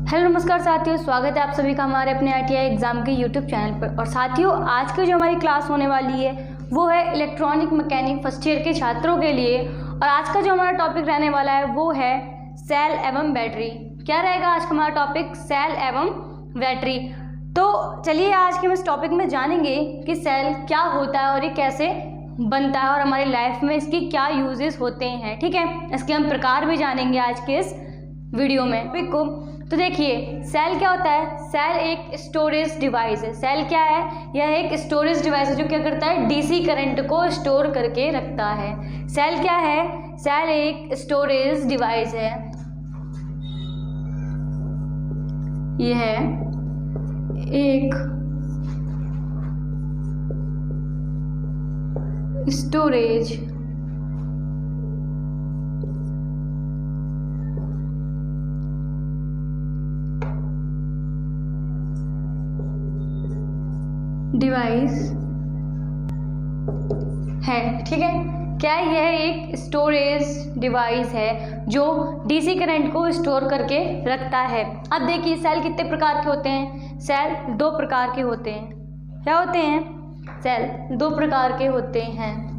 Hello नमस्कार साथियों, स्वागत है आप सभी का हमारे अपने ITI एग्ज़ाम के यूट्यूब चैनल पर। और साथियों, आज की जो हमारी क्लास होने वाली है वो है इलेक्ट्रॉनिक मैकेनिक फर्स्ट ईयर के छात्रों के लिए। और आज का जो हमारा टॉपिक रहने वाला है वो है सेल एवं बैटरी। क्या रहेगा आज का हमारा टॉपिक? सेल एवं बैटरी। तो चलिए आज के हम इस टॉपिक में जानेंगे कि सेल क्या होता है और ये कैसे बनता है और हमारी लाइफ में इसकी क्या यूजेस होते हैं। ठीक है, इसके हम प्रकार भी जानेंगे आज के इस वीडियो में टॉपिक को। तो देखिए, सेल क्या होता है? सेल एक स्टोरेज डिवाइस है। सेल क्या है? यह एक स्टोरेज डिवाइस है जो क्या करता है? डीसी करंट को स्टोर करके रखता है। सेल क्या है? सेल एक स्टोरेज डिवाइस है। यह एक स्टोरेज डिवाइस है। ठीक है, क्या यह एक स्टोरेज डिवाइस है जो डीसी करंट को स्टोर करके रखता है। अब देखिए, सेल कितने प्रकार के होते हैं? सेल दो प्रकार के होते हैं। क्या होते हैं? सेल दो प्रकार के होते हैं।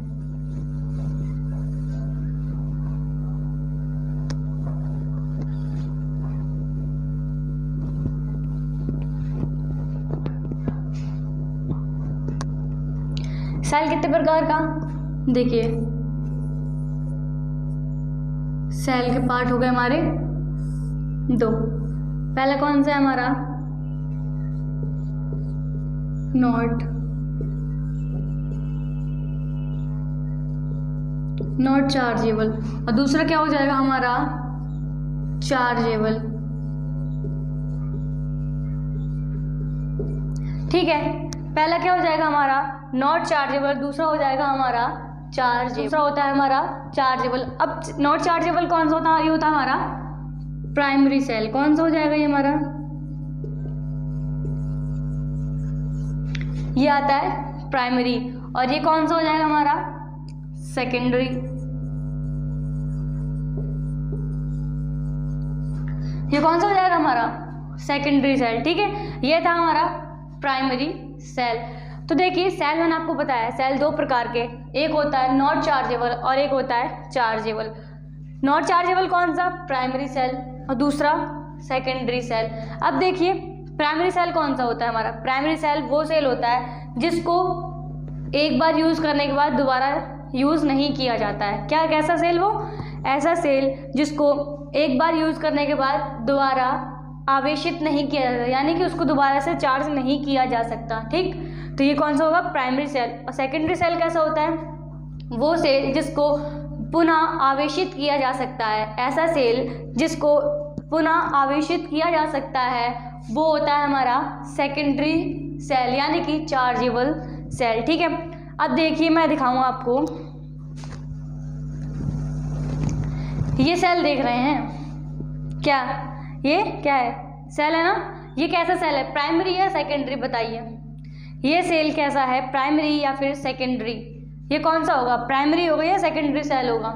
सेल कितने प्रकार का? देखिए, सेल के पार्ट हो गए हमारे दो। पहला कौन सा है हमारा? Not chargeable. और दूसरा क्या हो जाएगा हमारा? चार्जेबल। ठीक है, पहला क्या हो जाएगा हमारा? Not chargeable. दूसरा हो जाएगा हमारा चार्जेबल। दूसरा होता है हमारा चार्जेबल। अब नॉट चार्जेबल कौन सा होता है? ये होता है हमारा प्राइमरी सेल। कौन सा हो जाएगा ये हमारा? ये आता है प्राइमरी। और ये कौन सा हो जाएगा हमारा? सेकेंडरी। ये कौन सा हो जाएगा हमारा? Secondary cell. ठीक है, ये था हमारा प्राइमरी सेल। तो देखिए, सेल मैंने आपको बताया, सेल दो प्रकार के, एक होता है नॉट चार्जेबल और एक होता है चार्जेबल। नॉट चार्जेबल कौन सा? Primary cell. और दूसरा सेकेंडरी सेल। अब देखिए, प्राइमरी सेल कौन सा होता है हमारा? प्राइमरी सेल वो सेल होता है जिसको एक बार यूज़ करने के बाद दोबारा यूज़ नहीं किया जाता है। क्या, कैसा सेल? वो ऐसा सेल जिसको एक बार यूज़ करने के बाद दोबारा आवेशित नहीं किया जाता, यानी कि उसको दोबारा से चार्ज नहीं किया जा सकता। ठीक, तो ये कौन सा होगा? Primary cell. और सेकेंडरी सेल कैसा होता है? वो सेल जिसको पुनः आवेशित किया जा सकता है। ऐसा सेल जिसको पुनः आवेशित किया जा सकता है वो होता है हमारा सेकेंडरी सेल, यानी कि चार्जेबल सेल। ठीक है, अब देखिए, मैं दिखाऊंगा आपको। ये सेल देख रहे हैं क्या? ये क्या है? सेल है ना? ये कैसा सेल है? प्राइमरी या सेकेंडरी? बताइए, ये सेल कैसा है? प्राइमरी या फिर सेकेंडरी? ये कौन सा होगा? प्राइमरी होगा या सेकेंडरी सेल होगा?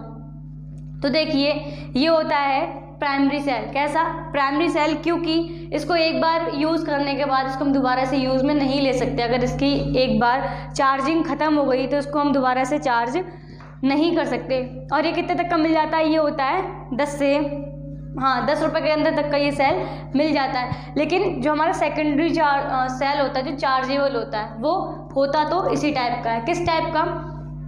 तो देखिए, ये होता है प्राइमरी सेल। कैसा? प्राइमरी सेल, क्योंकि इसको एक बार यूज़ करने के बाद इसको हम दोबारा से यूज़ में नहीं ले सकते। अगर इसकी एक बार चार्जिंग ख़त्म हो गई तो इसको हम दोबारा से चार्ज नहीं कर सकते। और ये कितने तक का मिल जाता है? ये होता है 10 रुपये के अंदर तक का ये सेल मिल जाता है। लेकिन जो हमारा सेकेंडरी सेल होता है, जो चार्जेबल होता है, वो होता तो इसी टाइप का है। किस टाइप का?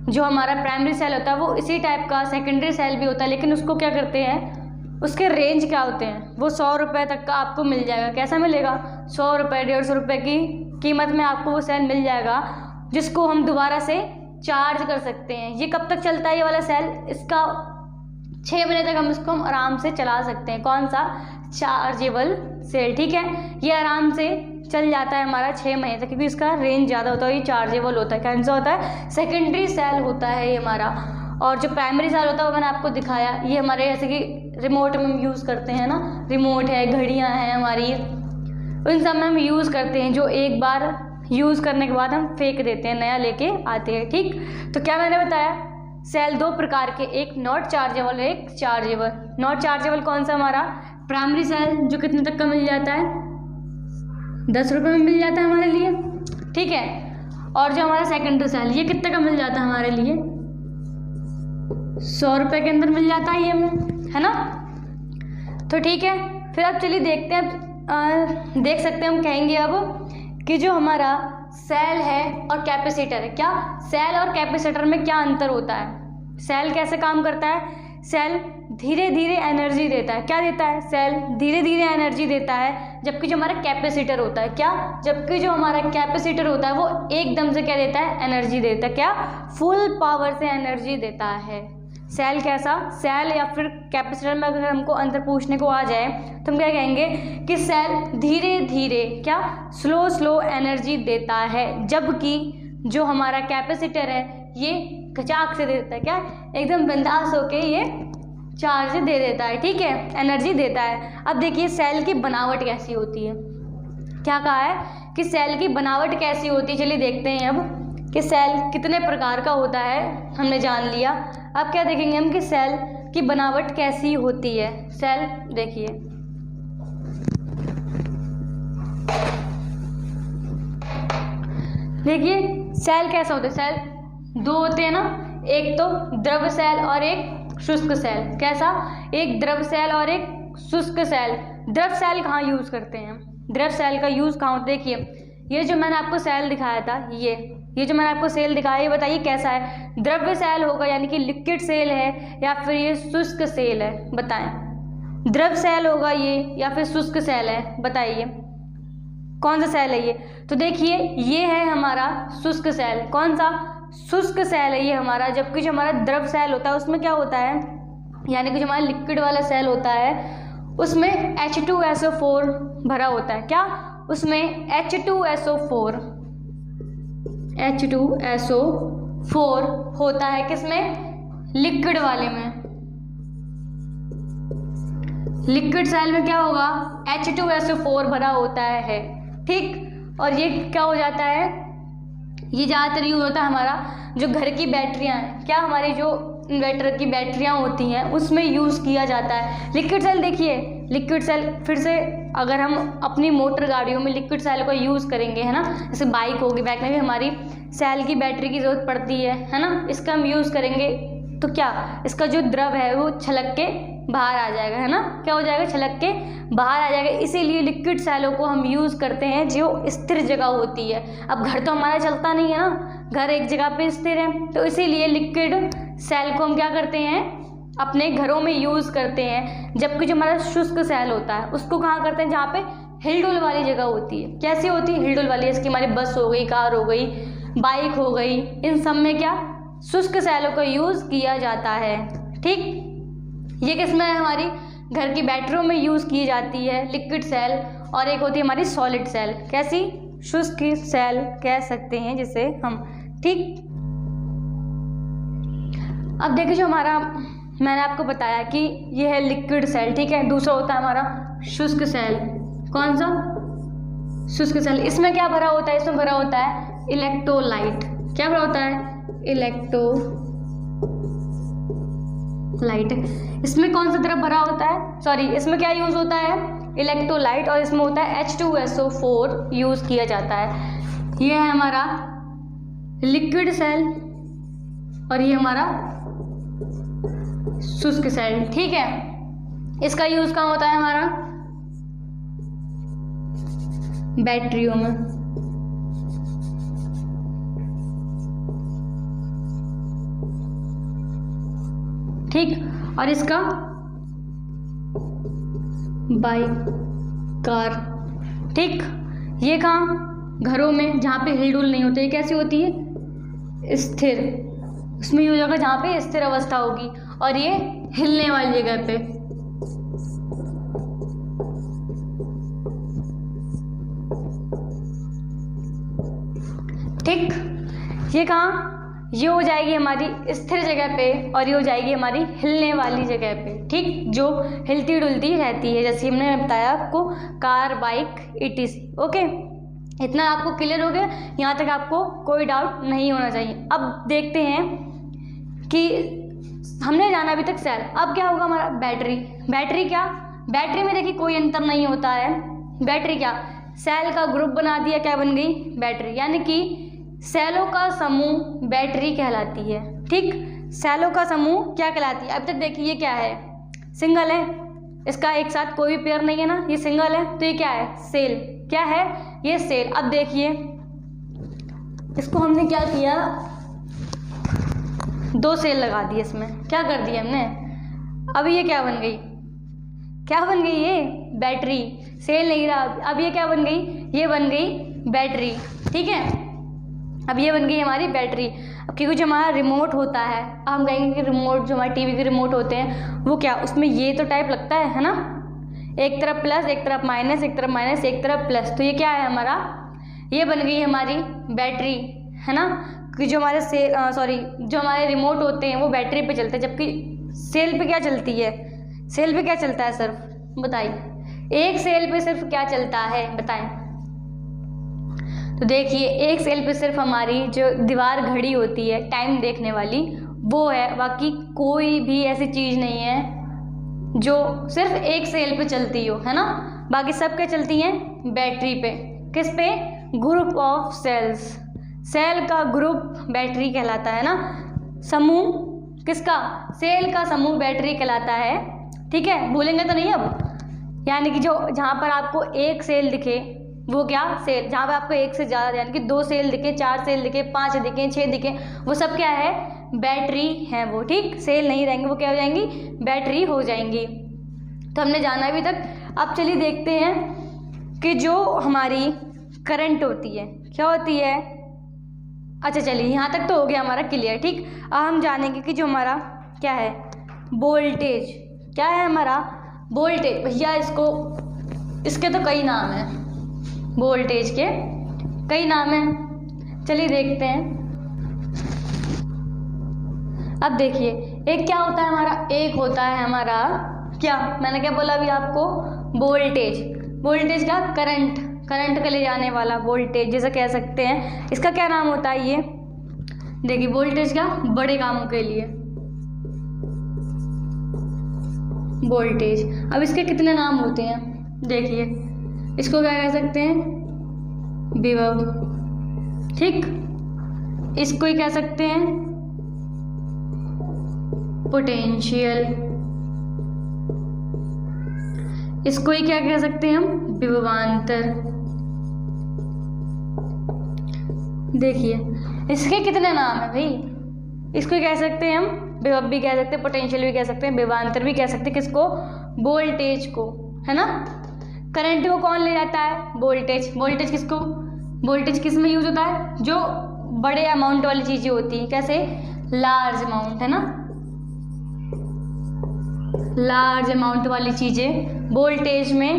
जो हमारा प्राइमरी सेल होता है वो इसी टाइप का सेकेंडरी सेल भी होता है, लेकिन उसको क्या करते हैं, उसके रेंज क्या होते हैं? वो 100 रुपये तक का आपको मिल जाएगा। कैसा मिलेगा? 100 रुपये, 150 रुपये की कीमत में आपको वो सेल मिल जाएगा, जिसको हम दोबारा से चार्ज कर सकते हैं। ये कब तक चलता है ये वाला सेल? इसका 6 महीने तक हम इसको आराम से चला सकते हैं। कौन सा? Chargeable cell. ठीक है, ये आराम से चल जाता है हमारा 6 महीने तक, क्योंकि इसका रेंज ज़्यादा होता है। ये चार्जेबल होता है। कौन सा होता है? सेकेंडरी सेल होता है ये हमारा। और जो प्राइमरी सेल होता है वो मैंने आपको दिखाया, ये हमारे जैसे कि रिमोट में हम यूज़ करते हैं ना, रिमोट है, घड़ियाँ हैं हमारी, उन सब में हम यूज़ करते हैं, जो एक बार यूज़ करने के बाद हम फेंक देते हैं, नया लेके आते हैं। ठीक, तो क्या मैंने बताया, सेल दो प्रकार के, एक नॉट चार्जेबल एक चार्जेबल। नॉट चार्जेबल कौन सा हमारा, प्राइमरी सेल जो कितने तक का मिल जाता है, 10 रुपये में मिल जाता है हमारे लिए, ठीक है। और जो हमारा सेकेंडरी सेल ये कितने का मिल जाता है हमारे लिए, 100 रुपये के अंदर मिल जाता है ये हमें, है ना। तो ठीक है, फिर अब चलिए देखते हैं, देख सकते हैं हम कहेंगे अब कि जो हमारा सेल है और कैपेसिटर है, क्या सेल और कैपेसिटर में क्या अंतर होता है। सेल कैसे काम करता है, सेल धीरे धीरे एनर्जी देता है, क्या देता है, सेल धीरे धीरे एनर्जी देता है, जबकि जो हमारा कैपेसिटर होता है, क्या, जबकि जो हमारा कैपेसिटर होता है वो एकदम से क्या देता है, एनर्जी देता है, क्या, फुल पावर से एनर्जी देता है। सेल कैसा, सेल या फिर कैपेसिटर में अगर हमको अंतर पूछने को आ जाए तो हम क्या कहेंगे कि सेल धीरे धीरे क्या, स्लो स्लो एनर्जी देता है, जबकि जो हमारा कैपेसिटर है ये खचाक से देता है, क्या, एकदम बिंदास होके ये चार्ज दे देता है, ठीक है, एनर्जी देता है। अब देखिए सेल की बनावट कैसी होती है, क्या कहा है कि सेल की बनावट कैसी होती है। चलिए देखते हैं अब कि सेल कितने प्रकार का होता है, हमने जान लिया। अब क्या देखेंगे हम कि सेल की बनावट कैसी होती है। सेल देखिए, देखिए सेल कैसा होता है, सेल दो होते हैं ना, एक तो द्रव सेल और एक शुष्क सेल। कैसा, एक द्रव सेल और एक शुष्क सेल। द्रव सेल कहाँ यूज़ करते हैं, द्रव सेल का यूज़ कहाँ होता है, देखिए ये जो मैंने आपको सेल दिखाया था, ये जो मैंने आपको सेल दिखाया, ये बताइए कैसा है, द्रव्य सेल होगा यानी कि लिक्विड सेल है या फिर ये शुष्क सेल है, बताएं, द्रव सेल होगा ये या फिर शुष्क सेल है, बताइए कौन सा सेल है ये। तो देखिए ये है हमारा शुष्क सेल, कौन सा, शुष्क सेल है ये हमारा, जबकि जो हमारा द्रव सेल होता है उसमें क्या होता है, यानी कि जो हमारा लिक्विड वाला सेल होता है उसमें H2SO4 भरा होता है, क्या, उसमें H2SO4 होता है, किसमें, लिक्विड वाले में। लिक्विड सेल में क्या होगा, H2SO4 भरा होता है, ठीक। और ये क्या हो जाता है, ये ज़्यादातर यूज होता है हमारा जो घर की बैटरियाँ हैं, क्या, हमारी जो इन्वर्टर की बैटरियाँ होती हैं उसमें यूज़ किया जाता है लिक्विड सेल। देखिए लिक्विड सेल, फिर से अगर हम अपनी मोटर गाड़ियों में लिक्विड सेल को यूज़ करेंगे, है ना, जैसे बाइक होगी, बाइक में भी हमारी सेल की बैटरी की ज़रूरत पड़ती है ना, इसका हम यूज़ करेंगे तो क्या, इसका जो द्रव है वो छलक के बाहर आ जाएगा, है ना, क्या हो जाएगा, छलक के बाहर आ जाएगा। इसीलिए लिक्विड सेलों को हम यूज़ करते हैं जो स्थिर जगह होती है। अब घर तो हमारा चलता नहीं है ना, घर एक जगह पे स्थिर है, तो इसीलिए लिक्विड सेल को हम क्या करते हैं, अपने घरों में यूज़ करते हैं। जबकि जो हमारा शुष्क सेल होता है उसको कहाँ करते हैं, जहाँ पे हिलडुल वाली जगह होती है। कैसी होती है, हिलडुल वाली, जैसे कि हमारी बस हो गई, कार हो गई, बाइक हो गई, इन सब में क्या, शुष्क सेलों का यूज़ किया जाता है, ठीक। ये किसमें है, हमारी घर की बैटरियों में यूज़ की जाती है लिक्विड सेल। और एक होती है हमारी सॉलिड सेल, कैसी, शुष्क सेल कह सकते हैं जिसे हम, ठीक। अब देखिए जो हमारा, मैंने आपको बताया कि ये है लिक्विड सेल, ठीक है। दूसरा होता है हमारा शुष्क सेल, कौन सा, शुष्क सेल। इसमें क्या भरा होता है, इसमें भरा होता है इलेक्ट्रोलाइट। क्या भरा होता है, इलेक्ट्रोलाइट। इसमें कौन सा द्रव भरा होता है, सॉरी, इसमें क्या यूज़ होता है, इलेक्ट्रोलाइट, और इसमें होता है H2SO4 यूज़ किया जाता है। ये है हमारा लिक्विड सेल और ये हमारा शुष्क सेल, ठीक है। इसका यूज़ कहाँ होता है, हमारा बैटरियों में, ठीक। और इसका बाइक, कार, ठीक। ये कहाँ, घरों में जहाँ पे हिलडुल नहीं होते। ये कैसी होती है, स्थिर, उसमें यूज होगा जहाँ पे स्थिर अवस्था होगी, और ये हिलने वाली जगह पे, ठीक। ये कहाँ, ये हो जाएगी हमारी स्थिर जगह पे और ये हो जाएगी हमारी हिलने वाली जगह पे, ठीक, जो हिलती डुलती रहती है, जैसे हमने बताया आपको, कार, बाइक, ETC। ओके, इतना आपको क्लियर हो गया, यहाँ तक आपको कोई डाउट नहीं होना चाहिए। अब देखते हैं कि हमने जाना अभी तक सेल, अब क्या होगा हमारा बैटरी। बैटरी क्या, बैटरी में देखिए कोई अंतर नहीं होता है। बैटरी क्या, सेल का ग्रुप बना दिया, क्या बन गई, बैटरी। यानी कि सेलों का समूह बैटरी कहलाती है। ठीक, सेलों का समूह क्या कहलाती है। अब तक देखिए ये क्या है, सिंगल है, इसका एक साथ कोई भी पेयर नहीं है ना, ये सिंगल है, तो ये क्या है, सेल। क्या है, ये सेल। अब देखिए इसको हमने क्या किया, 2 सेल लगा दिए इसमें, क्या कर दिया हमने। अब ये क्या बन गई, क्या बन गई, ये बैटरी। सेल नहीं रहा, अब ये क्या बन गई, ये बन गई बैटरी। ठीक है, अब ये बन गई हमारी बैटरी। अब क्योंकि जो हमारा रिमोट होता है, हम कहेंगे कि रिमोट जो हमारे टीवी के रिमोट होते हैं वो क्या, उसमें ये तो टाइप लगता है ना, एक तरफ प्लस, एक तरफ माइनस, एक तरफ माइनस, एक तरफ प्लस। तो ये क्या है हमारा, ये बन गई हमारी बैटरी, है ना। कि जो हमारे जो हमारे रिमोट होते हैं वो बैटरी पे चलते हैं, जबकि सेल पे क्या चलती है, सेल पे क्या चलता है, सिर्फ बताइए, एक सेल पे सिर्फ क्या चलता है, बताएं। तो देखिए एक सेल पे सिर्फ हमारी जो दीवार घड़ी होती है टाइम देखने वाली वो है, बाकी कोई भी ऐसी चीज़ नहीं है जो सिर्फ एक सेल पे चलती हो, है ना। बाकी सब क्या चलती हैं, बैटरी पे। किस पे, ग्रुप ऑफ सेल्स, सेल का ग्रुप बैटरी कहलाता है ना। समूह किसका, सेल का समूह बैटरी कहलाता है। ठीक है, भूलेंगे तो नहीं अब। यानी कि जो जहाँ पर आपको एक सेल दिखे वो क्या, सेल। जहाँ पर आपको एक से ज़्यादा यानी कि 2 सेल दिखे, 4 सेल दिखे, 5 दिखे, 6 दिखे, वो सब क्या है, बैटरी है वो। ठीक, सेल नहीं रहेंगे, वो क्या हो जाएंगी, बैटरी हो जाएंगी। तो हमने जाना अभी तक। अब चलिए देखते हैं कि जो हमारी करंट होती है क्या होती है। अच्छा चलिए यहाँ तक तो हो गया हमारा क्लियर। ठीक, अब हम जानेंगे कि जो हमारा क्या है, वोल्टेज। क्या है हमारा, वोल्टेज। भैया इसके तो कई नाम हैं, वोल्टेज के कई नाम हैं। चलिए देखते हैं। अब देखिए एक क्या होता है हमारा, एक होता है हमारा क्या, मैंने क्या बोला अभी आपको, वोल्टेज। वोल्टेज का करंट, करंट को ले जाने वाला वोल्टेज जैसा कह सकते हैं। इसका क्या नाम होता है, ये देखिए वोल्टेज का बड़े कामों के लिए वोल्टेज। अब इसके कितने नाम होते हैं, देखिए इसको क्या कह सकते हैं, विभव। ठीक, इसको ही कह सकते हैं पोटेंशियल, इसको ही क्या कह सकते हैं हम, विभवांतर। देखिए इसके कितने नाम है भाई, इसको कह सकते हैं हम विभव भी कह सकते हैं, पोटेंशियल भी कह सकते हैं, विभवांतर भी कह सकते हैं। किसको, वोल्टेज को, है ना। करंट को कौन ले जाता है, वोल्टेज। वोल्टेज किसको, वोल्टेज किस में यूज होता है, जो बड़े अमाउंट वाली चीजें होती हैं। कैसे, लार्ज अमाउंट, है ना, लार्ज अमाउंट वाली चीजें वोल्टेज में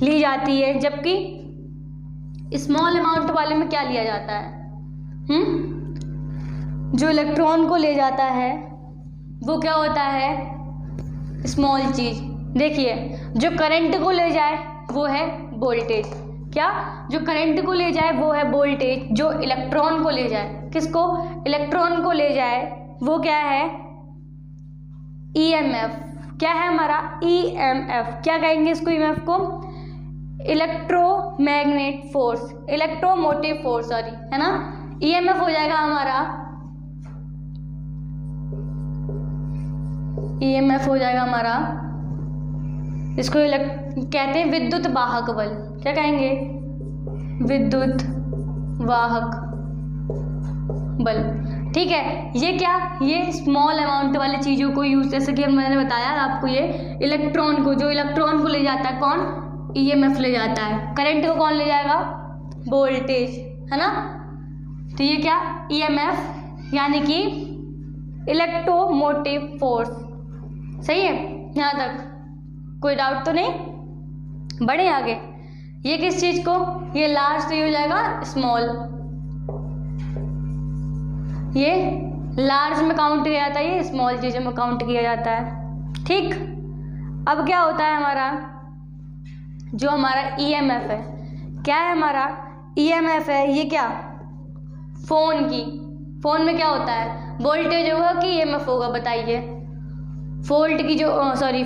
ली जाती है, जबकि स्मॉल अमाउंट वाले में क्या लिया जाता है, जो इलेक्ट्रॉन को ले जाता है वो क्या होता है, स्मॉल चीज। देखिए जो करंट को ले जाए वो है वोल्टेज। क्या, जो करंट को ले जाए वो है वोल्टेज। जो इलेक्ट्रॉन को ले जाए, किसको, इलेक्ट्रॉन को ले जाए, वो क्या है, ईएमएफ। क्या है हमारा, ईएमएफ। क्या कहेंगे इसको, ईएमएफ को, electromagnet force, electromotive force, sorry, है ना। ईएमएफ हो जाएगा हमारा, ईएमएफ हो जाएगा हमारा, इसको कहते हैं विद्युत वाहक बल। क्या कहेंगे, विद्युत वाहक बल। ठीक है, ये क्या, ये स्मॉल अमाउंट वाली चीज़ों को यूज, जैसे कि मैंने बताया आपको, ये इलेक्ट्रॉन को, जो इलेक्ट्रॉन को ले जाता है कौन, ईएमएफ ले जाता है। करंट को कौन ले जाएगा, वोल्टेज, है ना। तो ये क्या, ईएमएफ यानी कि इलेक्ट्रोमोटिव फोर्स। सही है, यहाँ तक कोई डाउट तो नहीं, बढ़े आगे। ये किस चीज को, ये लार्ज तो ये हो जाएगा स्मॉल, ये लार्ज में काउंट किया जाता है, ये स्मॉल चीजों में काउंट किया जाता है। ठीक, अब क्या होता है हमारा, जो हमारा ईएमएफ है, क्या है हमारा ईएमएफ है, ये क्या, फोन की, फोन में क्या होता है, वोल्टेज होगा कि ईएमएफ होगा, बताइए, फोल्ट की जो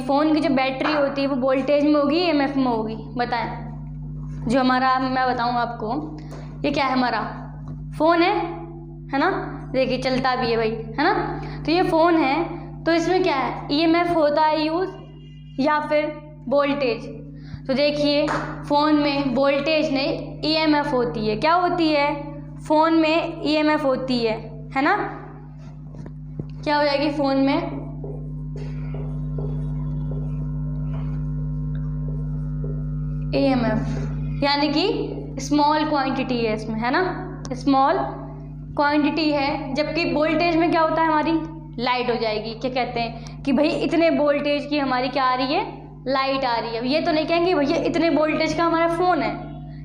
फ़ोन की जो बैटरी होती है वो वोल्टेज में होगी EMF में होगी? बताएं। जो हमारा, मैं बताऊँ आपको, ये क्या है, हमारा फ़ोन है ना, देखिए चलता भी है भाई, है ना। तो ये फ़ोन है, तो इसमें क्या है, EMF होता है यूज़ या फिर वोल्टेज? तो देखिए फ़ोन में वोल्टेज नहीं EMF होती है। क्या होती है? फ़ोन में EMF होती है ना। क्या हो जाएगी फ़ोन में? EMF, यानी कि स्मॉल क्वांटिटी है इसमें, है ना, स्मॉल क्वांटिटी है। जबकि वोल्टेज में क्या होता है, हमारी लाइट हो जाएगी। क्या कहते हैं कि भाई इतने वोल्टेज की हमारी क्या आ रही है, लाइट आ रही है। ये तो नहीं कहेंगे भैया इतने वोल्टेज का हमारा फ़ोन है।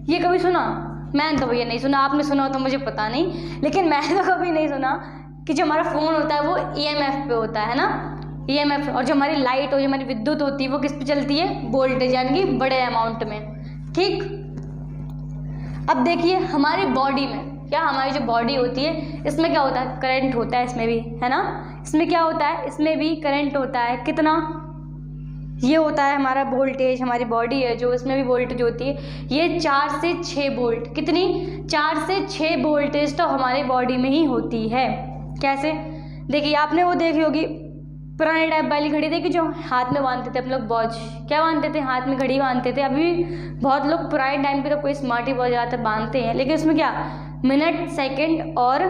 ये कभी सुना? मैंने तो भैया नहीं सुना, आपने सुना हो तो मुझे पता नहीं, लेकिन मैंने तो कभी नहीं सुना कि जो हमारा फ़ोन होता है वो EMF पे होता है ना, EMF। और जो हमारी लाइट और जो हमारी विद्युत होती है वो किस पे चलती है? वोल्टेज, यानी कि बड़े अमाउंट में। ठीक, अब देखिए हमारी बॉडी में क्या, हमारी जो बॉडी होती है इसमें क्या होता है, करंट होता है इसमें भी, है ना। इसमें क्या होता है, इसमें भी करंट होता है। कितना? ये होता है हमारा वोल्टेज। हमारी बॉडी है जो, इसमें भी वोल्टेज होती है। ये 4 से 6 वोल्ट, कितनी? 4 से 6 वोल्टेज तो हमारी बॉडी में ही होती है। कैसे? देखिए आपने वो देखी होगी पुराने टाइप वाली घड़ी, देखी जो हाथ में बांधते थे हम लोग, वॉच। क्या बांधते थे? हाथ में घड़ी बांधते थे। अभी बहुत लोग पुराने टाइम पे तो कोई स्मार्ट ही बहुत ज़्यादा बांधते हैं, लेकिन उसमें क्या, मिनट, सेकंड और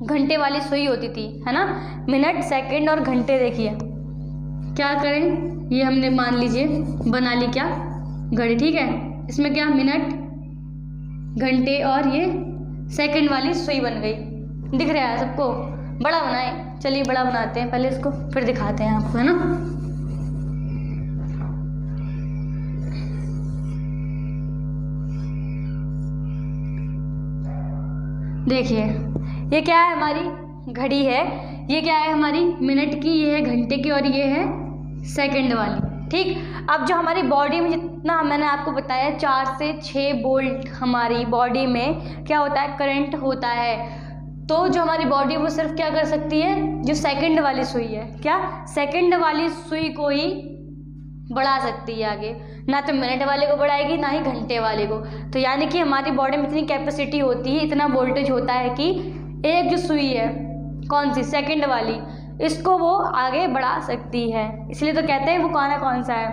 घंटे वाली सुई होती थी, है ना। मिनट, सेकंड और घंटे। देखिए क्या करें, ये हमने मान लीजिए बना ली क्या, घड़ी, ठीक है। इसमें क्या, मिनट, घंटे और ये सेकंड वाली सुई बन गई। दिख रहा है सबको? बड़ा बनाए, चलिए बड़ा बनाते हैं पहले इसको, फिर दिखाते हैं आपको, है ना। देखिए ये क्या है, हमारी घड़ी है। ये क्या है, हमारी मिनट की, ये है घंटे की, और ये है सेकंड वाली। ठीक, अब जो हमारी बॉडी में जितना मैंने आपको बताया 4 से 6 वोल्ट हमारी बॉडी में क्या होता है, करंट होता है। तो जो हमारी बॉडी वो सिर्फ क्या कर सकती है, जो सेकंड वाली सुई है, क्या, सेकंड वाली सुई को ही बढ़ा सकती है आगे, ना तो मिनट वाले को बढ़ाएगी ना ही घंटे वाले को। तो यानी कि हमारी बॉडी में इतनी कैपेसिटी होती है, इतना वोल्टेज होता है कि एक जो सुई है, कौन सी, सेकंड वाली, इसको वो आगे बढ़ा सकती है। इसलिए तो कहते हैं वो कौन सा है,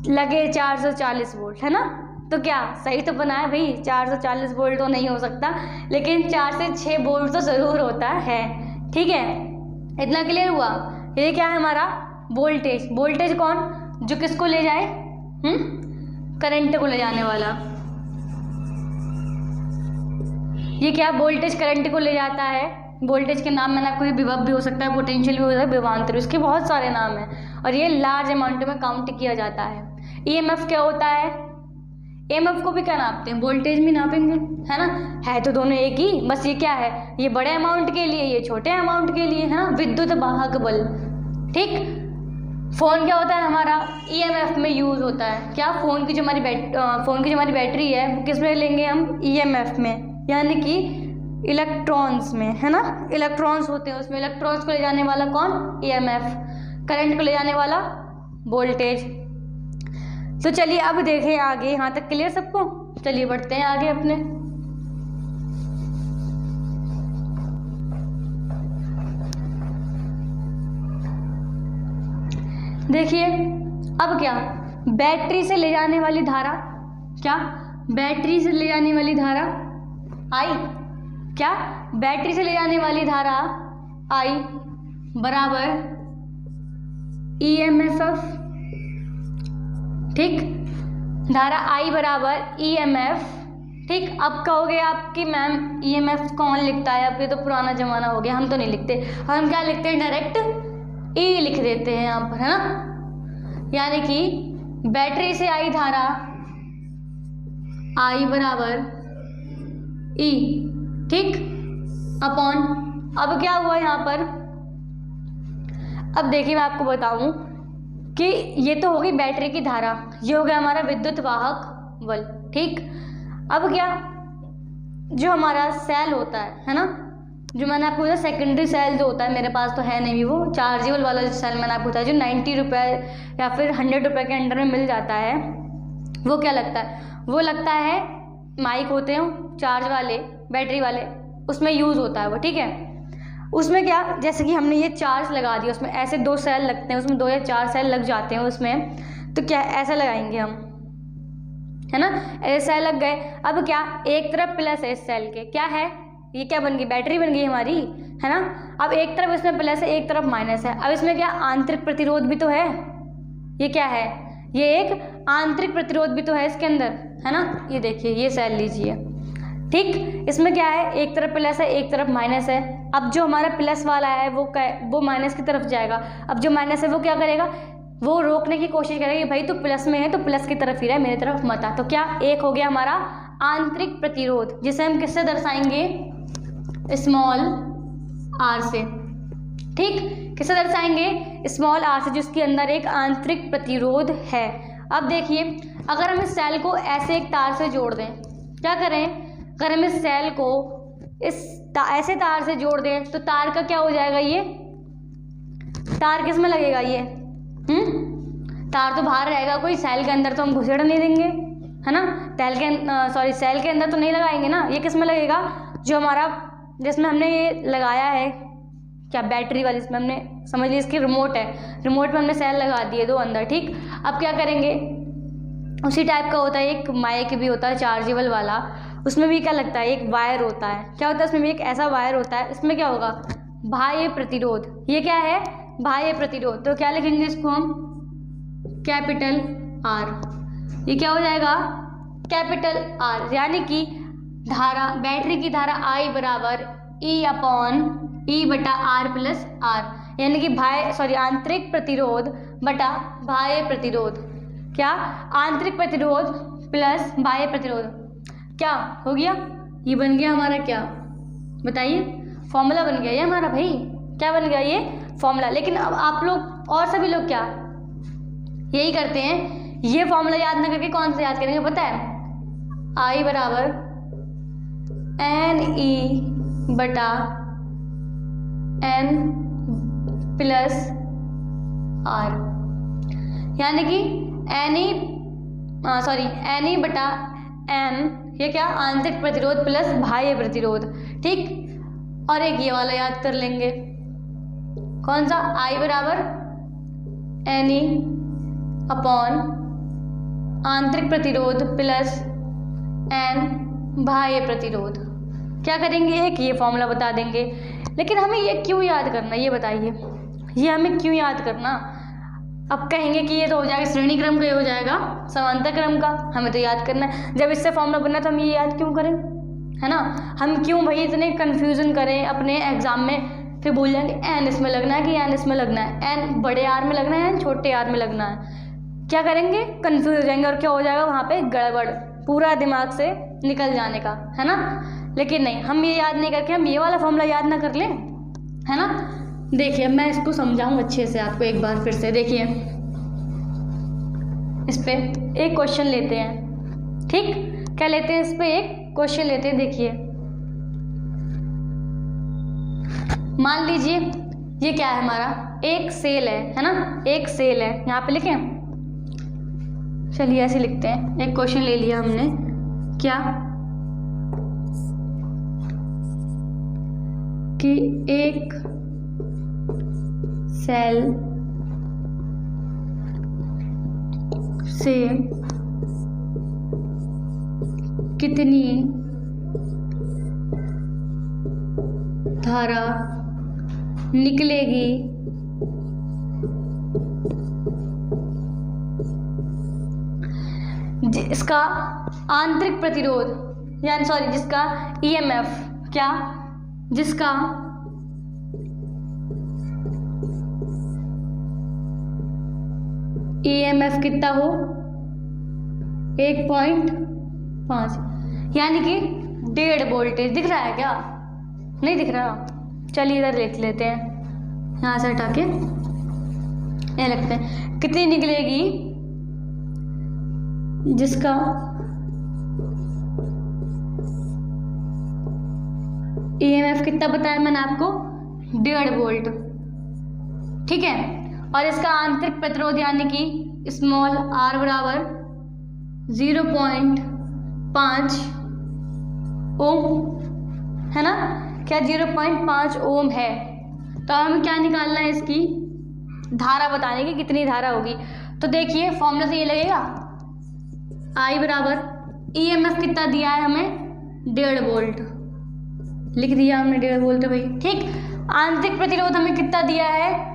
लगे 440 वोल्ट, है ना। तो क्या सही तो बना है भाई, 440 वोल्ट तो नहीं हो सकता, लेकिन 4 से 6 वोल्ट तो ज़रूर होता है। ठीक है, इतना क्लियर हुआ। ये क्या है हमारा वोल्टेज। वोल्टेज कौन, जो किसको ले जाए, करंट को ले जाने वाला। ये क्या, वोल्टेज करंट को ले जाता है। वोल्टेज के नाम मैंने आपको, विभव भी हो सकता है, पोटेंशियल भी हो सकता है, विभवांतर, इसके बहुत सारे नाम हैं। और ये लार्ज अमाउंट में काउंट किया जाता है। EMF क्या होता है, EMF को भी क्या नापते हैं, वोल्टेज में नापेंगे, है ना। है तो दोनों एक ही, बस ये क्या है, ये बड़े अमाउंट के लिए, ये छोटे अमाउंट के लिए, है ना। विद्युत वाहक बल। ठीक, फ़ोन क्या होता है हमारा, EMF में यूज़ होता है। क्या, फ़ोन की जो हमारी बैटरी है वो किस में लेंगे हम, EMF में, यानी कि इलेक्ट्रॉन्स में, है ना। इलेक्ट्रॉन्स होते हैं उसमें, इलेक्ट्रॉन्स को ले जाने वाला कौन, EMF, करंट को ले जाने वाला वोल्टेज। तो चलिए अब देखें आगे, यहाँ तक क्लियर सबको। चलिए बढ़ते हैं आगे अपने। देखिए अब क्या, बैटरी से ले जाने वाली धारा, क्या, बैटरी से ले जाने वाली धारा आई, क्या, बैटरी से ले जाने वाली धारा आई बराबर EMF। ठीक, धारा I बराबर EMF। ठीक, अब कहोगे आप कि मैम EMF कौन लिखता है, अब ये तो पुराना ज़माना हो गया, हम तो नहीं लिखते। हम क्या लिखते हैं, डायरेक्ट E लिख देते हैं यहाँ पर, है ना। यानी कि बैटरी से आई धारा I बराबर E, ठीक, अपॉन, अब क्या हुआ यहाँ पर, अब देखिए मैं आपको बताऊँ कि ये तो होगी बैटरी की धारा, ये हो गया हमारा विद्युत वाहक बल। ठीक, अब क्या, जो हमारा सेल होता है ना, जो मैंने आपको बताया सेकेंडरी सेल जो होता है, मेरे पास तो है नहीं वो चार्जेबल वाला जो सेल मैंने आपको बताया जो 90 रुपये या फिर 100 रुपये के अंडर में मिल जाता है, वो क्या लगता है, वो लगता है माइक होते हैं चार्ज वाले बैटरी वाले, उसमें यूज़ होता है वो, ठीक है। उसमें क्या, जैसे कि हमने ये चार्ज लगा दिया, उसमें ऐसे 2 सेल लगते हैं, उसमें 2 या 4 सेल लग जाते हैं उसमें, तो क्या ऐसा लगाएंगे हम, है ना, ऐसे सेल लग गए। अब क्या, एक तरफ प्लस है इस सेल के, क्या है, ये क्या बन गई, बैटरी बन गई हमारी, है ना। अब एक तरफ इसमें प्लस है, एक तरफ माइनस है। अब इसमें क्या, आंतरिक प्रतिरोध भी तो है, ये क्या है, ये एक आंतरिक प्रतिरोध भी तो है इसके अंदर, है ना। ये देखिए, ये सेल लीजिए, ठीक। इसमें क्या है, एक तरफ प्लस है, एक तरफ माइनस है। अब जो हमारा प्लस वाला है वो माइनस की तरफ जाएगा। अब जो माइनस है वो क्या करेगा, वो रोकने की कोशिश करेगा कि भाई तू प्लस में है तो प्लस की तरफ ही रहे, मेरी तरफ मत आ। तो क्या, एक हो गया हमारा आंतरिक प्रतिरोध, जिसे हम किससे दर्शाएंगे, स्मॉल आर से, ठीक। किससे दर्शाएंगे, स्मॉल आर से, जिसके अंदर एक आंतरिक प्रतिरोध है। अब देखिए, अगर हम इस सेल को ऐसे एक तार से जोड़ दें, क्या करें, अगर हम इस सेल को ऐसे तार से जोड़ दें तो तार का क्या हो जाएगा, ये तार किस में लगेगा, ये तार तो बाहर रहेगा, कोई सेल के अंदर तो हम घुसेड़ नहीं देंगे, है ना। सेल के अंदर तो नहीं लगाएंगे ना, ये किस में लगेगा, जो हमारा जिसमें हमने ये लगाया है क्या, बैटरी वाली, इसमें हमने समझ लीजिए इसकी रिमोट है, रिमोट में हमने सेल लगा दिए 2 अंदर, ठीक। अब क्या करेंगे, उसी टाइप का होता है एक माइक भी होता है चार्जेबल वाला, उसमें भी क्या लगता है, एक वायर होता है, क्या होता है उसमें भी एक ऐसा वायर होता है, इसमें क्या होगा, बाह्य प्रतिरोध, ये क्या है, बाह्य प्रतिरोध। तो क्या लिखेंगे इसको हम, कैपिटल आर, ये क्या हो जाएगा, कैपिटल आर, यानी कि धारा, बैटरी की धारा I बराबर E बटा R प्लस R, यानी कि आंतरिक प्रतिरोध बटा बाह्य प्रतिरोध, क्या, आंतरिक प्रतिरोध प्लस बाह्य प्रतिरोध, क्या हो गया, ये बन गया हमारा, क्या बताइए, फॉर्मूला बन गया ये हमारा, भाई क्या बन गया, ये फॉर्मूला। लेकिन अब आप लोग और सभी लोग क्या यही करते हैं, ये फॉर्मूला याद ना करके कौन सा याद करेंगे पता है, I बराबर NE बटा N प्लस R, यानी कि NE बटा N, ये क्या, आंतरिक प्रतिरोध प्लस बाह्य प्रतिरोध, ठीक। और एक ये वाला याद कर लेंगे, कौन सा, I बराबर NE अपॉन आंतरिक प्रतिरोध प्लस N बाह्य प्रतिरोध। क्या करेंगे, एक ये फॉर्मूला बता देंगे। लेकिन हमें ये क्यों याद करना, ये बताइए, ये हमें क्यों याद करना। अब कहेंगे कि ये तो हो जाएगा श्रेणी क्रम का, ये हो जाएगा समांतर क्रम का, हमें तो याद करना है। जब इससे फॉर्मूला बनना तो हम ये याद क्यों करें, है ना। हम क्यों भाई इतने कन्फ्यूज़न करें अपने एग्जाम में, फिर भूल जाएंगे एन इसमें लगना है कि एन इसमें लगना है, एन बड़े आर में लगना है, एन छोटे आर में लगना है। क्या करेंगे, कन्फ्यूज हो जाएंगे और क्या हो जाएगा वहाँ पे गड़बड़, पूरा दिमाग से निकल जाने का, है ना। लेकिन नहीं, हम ये याद नहीं करके हम ये वाला फॉर्मूला याद ना कर लें, है ना। देखिए मैं इसको समझाऊँ अच्छे से आपको एक बार फिर से। देखिए इस पे एक क्वेश्चन लेते हैं, ठीक, क्या लेते हैं, इस पे एक क्वेश्चन लेते हैं। देखिए मान लीजिए ये क्या है, हमारा एक सेल है ना, एक सेल है, यहाँ पे लिखें, चलिए ऐसे लिखते हैं। एक क्वेश्चन ले लिया हमने, क्या कि एक सेल से कितनी धारा निकलेगी जिसका आंतरिक प्रतिरोध यानी जिसका ईएमएफ, क्या, जिसका ईएमएफ कितना हो 1.5, यानी कि 1.5 वोल्टेज। दिख रहा है क्या, नहीं दिख रहा, चलिए इधर लिख लेते हैं, यहाँ से हटा के ये लिखते हैं, कितनी निकलेगी जिसका EMF कितना बताया मैंने आपको, 1.5 वोल्ट, ठीक है। और इसका आंतरिक प्रतिरोध यानी कि स्मॉल r बराबर 0.5 ओम है ना, क्या 0.5 ओम है। तो हमें क्या निकालना है, इसकी धारा बताने की कितनी धारा होगी। तो देखिए फॉर्मूला से ये लगेगा, I बराबर EMF कितना दिया है हमें, 1.5 वोल्ट, लिख दिया हमने 1.5 वोल्ट भाई, ठीक। आंतरिक प्रतिरोध हमें कितना दिया है,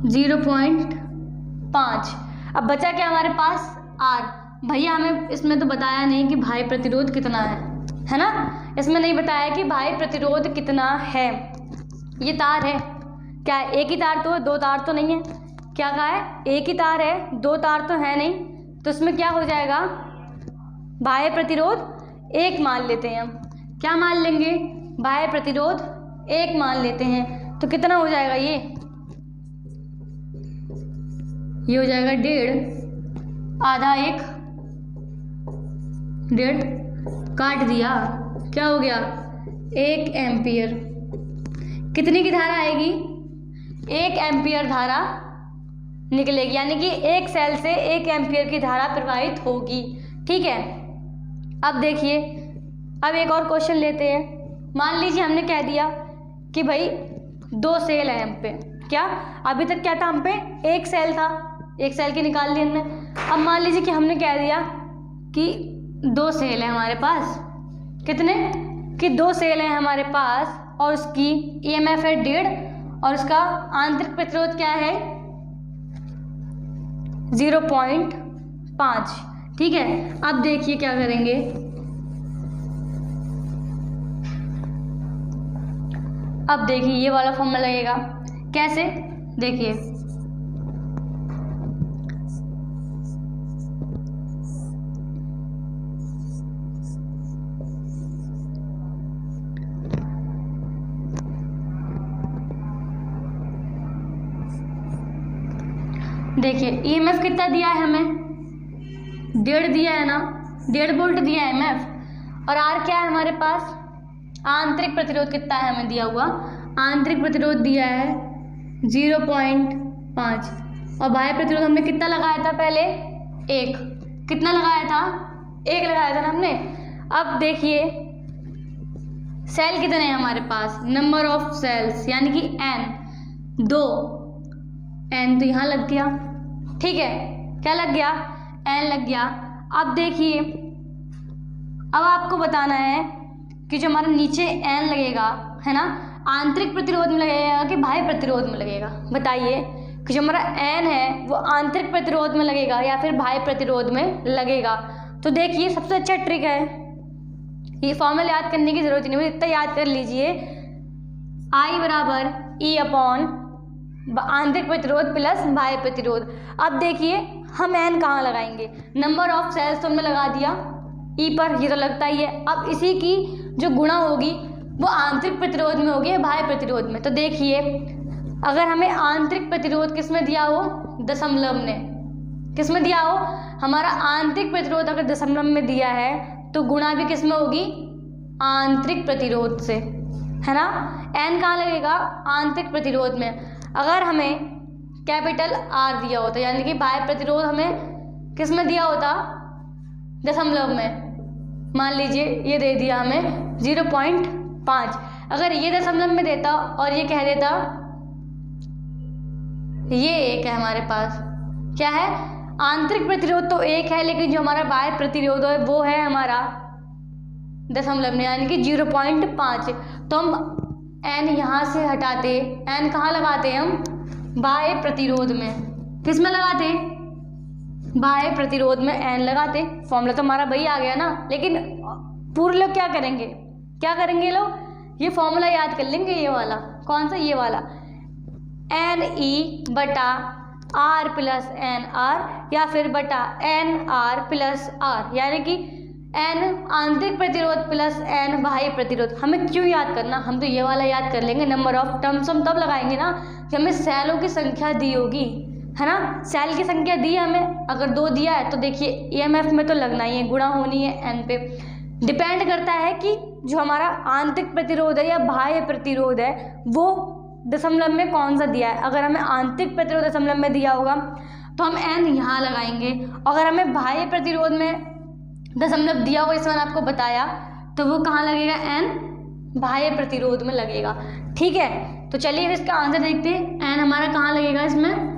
0.5। अब बचा क्या हमारे पास, R। भैया हमें इसमें तो बताया नहीं कि भाई प्रतिरोध कितना है ना, इसमें नहीं बताया कि भाई प्रतिरोध कितना है। ये तार है, क्या है, एक ही तार तो है, 2 तार तो नहीं है, क्या कहा है, एक ही तार है, 2 तार तो है नहीं, तो इसमें क्या हो जाएगा, बाह्य प्रतिरोध 1 मान लेते हैं हम। क्या मान लेंगे, बाह्य प्रतिरोध 1 मान लेते हैं। तो कितना हो जाएगा, ये हो जाएगा 1.5, आधा 1, 1.5 काट दिया, क्या हो गया, 1 एम्पियर। कितनी की धारा आएगी, 1 एम्पियर धारा निकलेगी, यानी कि एक सेल से 1 एम्पियर की धारा प्रवाहित होगी, ठीक है। अब देखिए, अब एक और क्वेश्चन लेते हैं। मान लीजिए हमने कह दिया कि भाई 2 सेल है हम पे, क्या अभी तक क्या था हम पे, 1 सेल था, 1 सेल की निकाल ली हमने। अब मान लीजिए कि हमने कह दिया कि 2 सेल है हमारे पास, कितने कि 2 सेल है हमारे पास, और उसकी EMF है 1.5 और उसका आंतरिक प्रतिरोध क्या है, 0.5, ठीक है। अब देखिए क्या करेंगे, अब देखिए ये वाला फॉर्मूला लगेगा, कैसे, देखिए देखिए EMF कितना दिया है हमें, 1.5 दिया है ना, 1.5 वोल्ट दिया है EMF। और R क्या है हमारे पास, आंतरिक प्रतिरोध कितना है हमें दिया हुआ, आंतरिक प्रतिरोध दिया है 0.5, और बाह्य प्रतिरोध हमने कितना लगाया था पहले, 1। कितना लगाया था, 1 लगाया था ना हमने। अब देखिए सेल कितने हैं हमारे पास, नंबर ऑफ सेल्स यानी कि N, 2, N तो यहाँ लग गया, ठीक है, क्या लग गया, N लग गया। अब देखिए, अब आपको बताना है कि जो हमारा नीचे N लगेगा है ना, आंतरिक प्रतिरोध में लगेगा कि बाह्य प्रतिरोध में लगेगा, बताइए कि जो हमारा N है वो आंतरिक प्रतिरोध में लगेगा या फिर बाह्य प्रतिरोध में लगेगा। तो देखिए सबसे अच्छा ट्रिक है, ये फॉर्मूला याद करने की जरूरत नहीं है, इतना याद कर लीजिए, I बराबर E अपॉन आंतरिक प्रतिरोध प्लस बाह्य प्रतिरोध। अब देखिए हम N कहाँ लगाएंगे, नंबर ऑफ सेल्स तो हमने लगा दिया E पर, ये तो लगता ही है। अब इसी की जो गुणा होगी वो आंतरिक प्रतिरोध में होगी या बाह्य प्रतिरोध में। तो देखिए अगर हमें आंतरिक प्रतिरोध किस में दिया हो, दशमलव में, किस में दिया हो, हमारा आंतरिक प्रतिरोध अगर दशमलव में दिया है तो गुणा भी किस में होगी, आंतरिक प्रतिरोध से, है ना। N कहाँ लगेगा, आंतरिक प्रतिरोध में। अगर हमें कैपिटल R दिया होता यानी कि बाह्य प्रतिरोध हमें किस में दिया होता, दशमलव में, मान लीजिए ये दे दिया हमें 0.5, अगर ये दशमलव में देता और ये कह देता ये 1 है हमारे पास, क्या है, आंतरिक प्रतिरोध तो 1 है लेकिन जो हमारा बाह्य प्रतिरोध है वो है हमारा दशमलव में यानी कि 0.5। तो हम N यहाँ से हटाते, N कहाँ लगाते हम, बाह्य प्रतिरोध में, किस में लगाते, बाह्य प्रतिरोध में N लगाते। फॉर्मूला तो हमारा वही आ गया ना, लेकिन पूरे लोग क्या करेंगे, क्या करेंगे लोग, ये फॉर्मूला याद कर लेंगे, ये वाला कौन सा, ये वाला NE बटा R प्लस NR या फिर बटा NR प्लस R, यानी कि N आंतरिक प्रतिरोध प्लस N बाह्य प्रतिरोध। हमें क्यों याद करना, हम तो ये वाला याद कर लेंगे, नंबर ऑफ टर्म्स हम तब लगाएंगे ना कि हमें सेलों की संख्या दी होगी, है ना। सेल की संख्या दी है हमें, अगर 2 दिया है तो देखिए EMF में तो लगना ही है, गुणा होनी है N पे। डिपेंड करता है कि जो हमारा आंतरिक प्रतिरोध है या बाह्य प्रतिरोध है वो दशमलव में कौन सा दिया है। अगर हमें आंतरिक प्रतिरोध दशमलव में दिया होगा तो हम n यहाँ लगाएंगे, अगर हमें बाह्य प्रतिरोध में दशमलव दिया होगा जैसे मैंने आपको बताया तो वो कहाँ लगेगा, n बाह्य प्रतिरोध में लगेगा। ठीक है, तो चलिए इसका आंसर देखते हैं। n हमारा कहाँ लगेगा इसमें,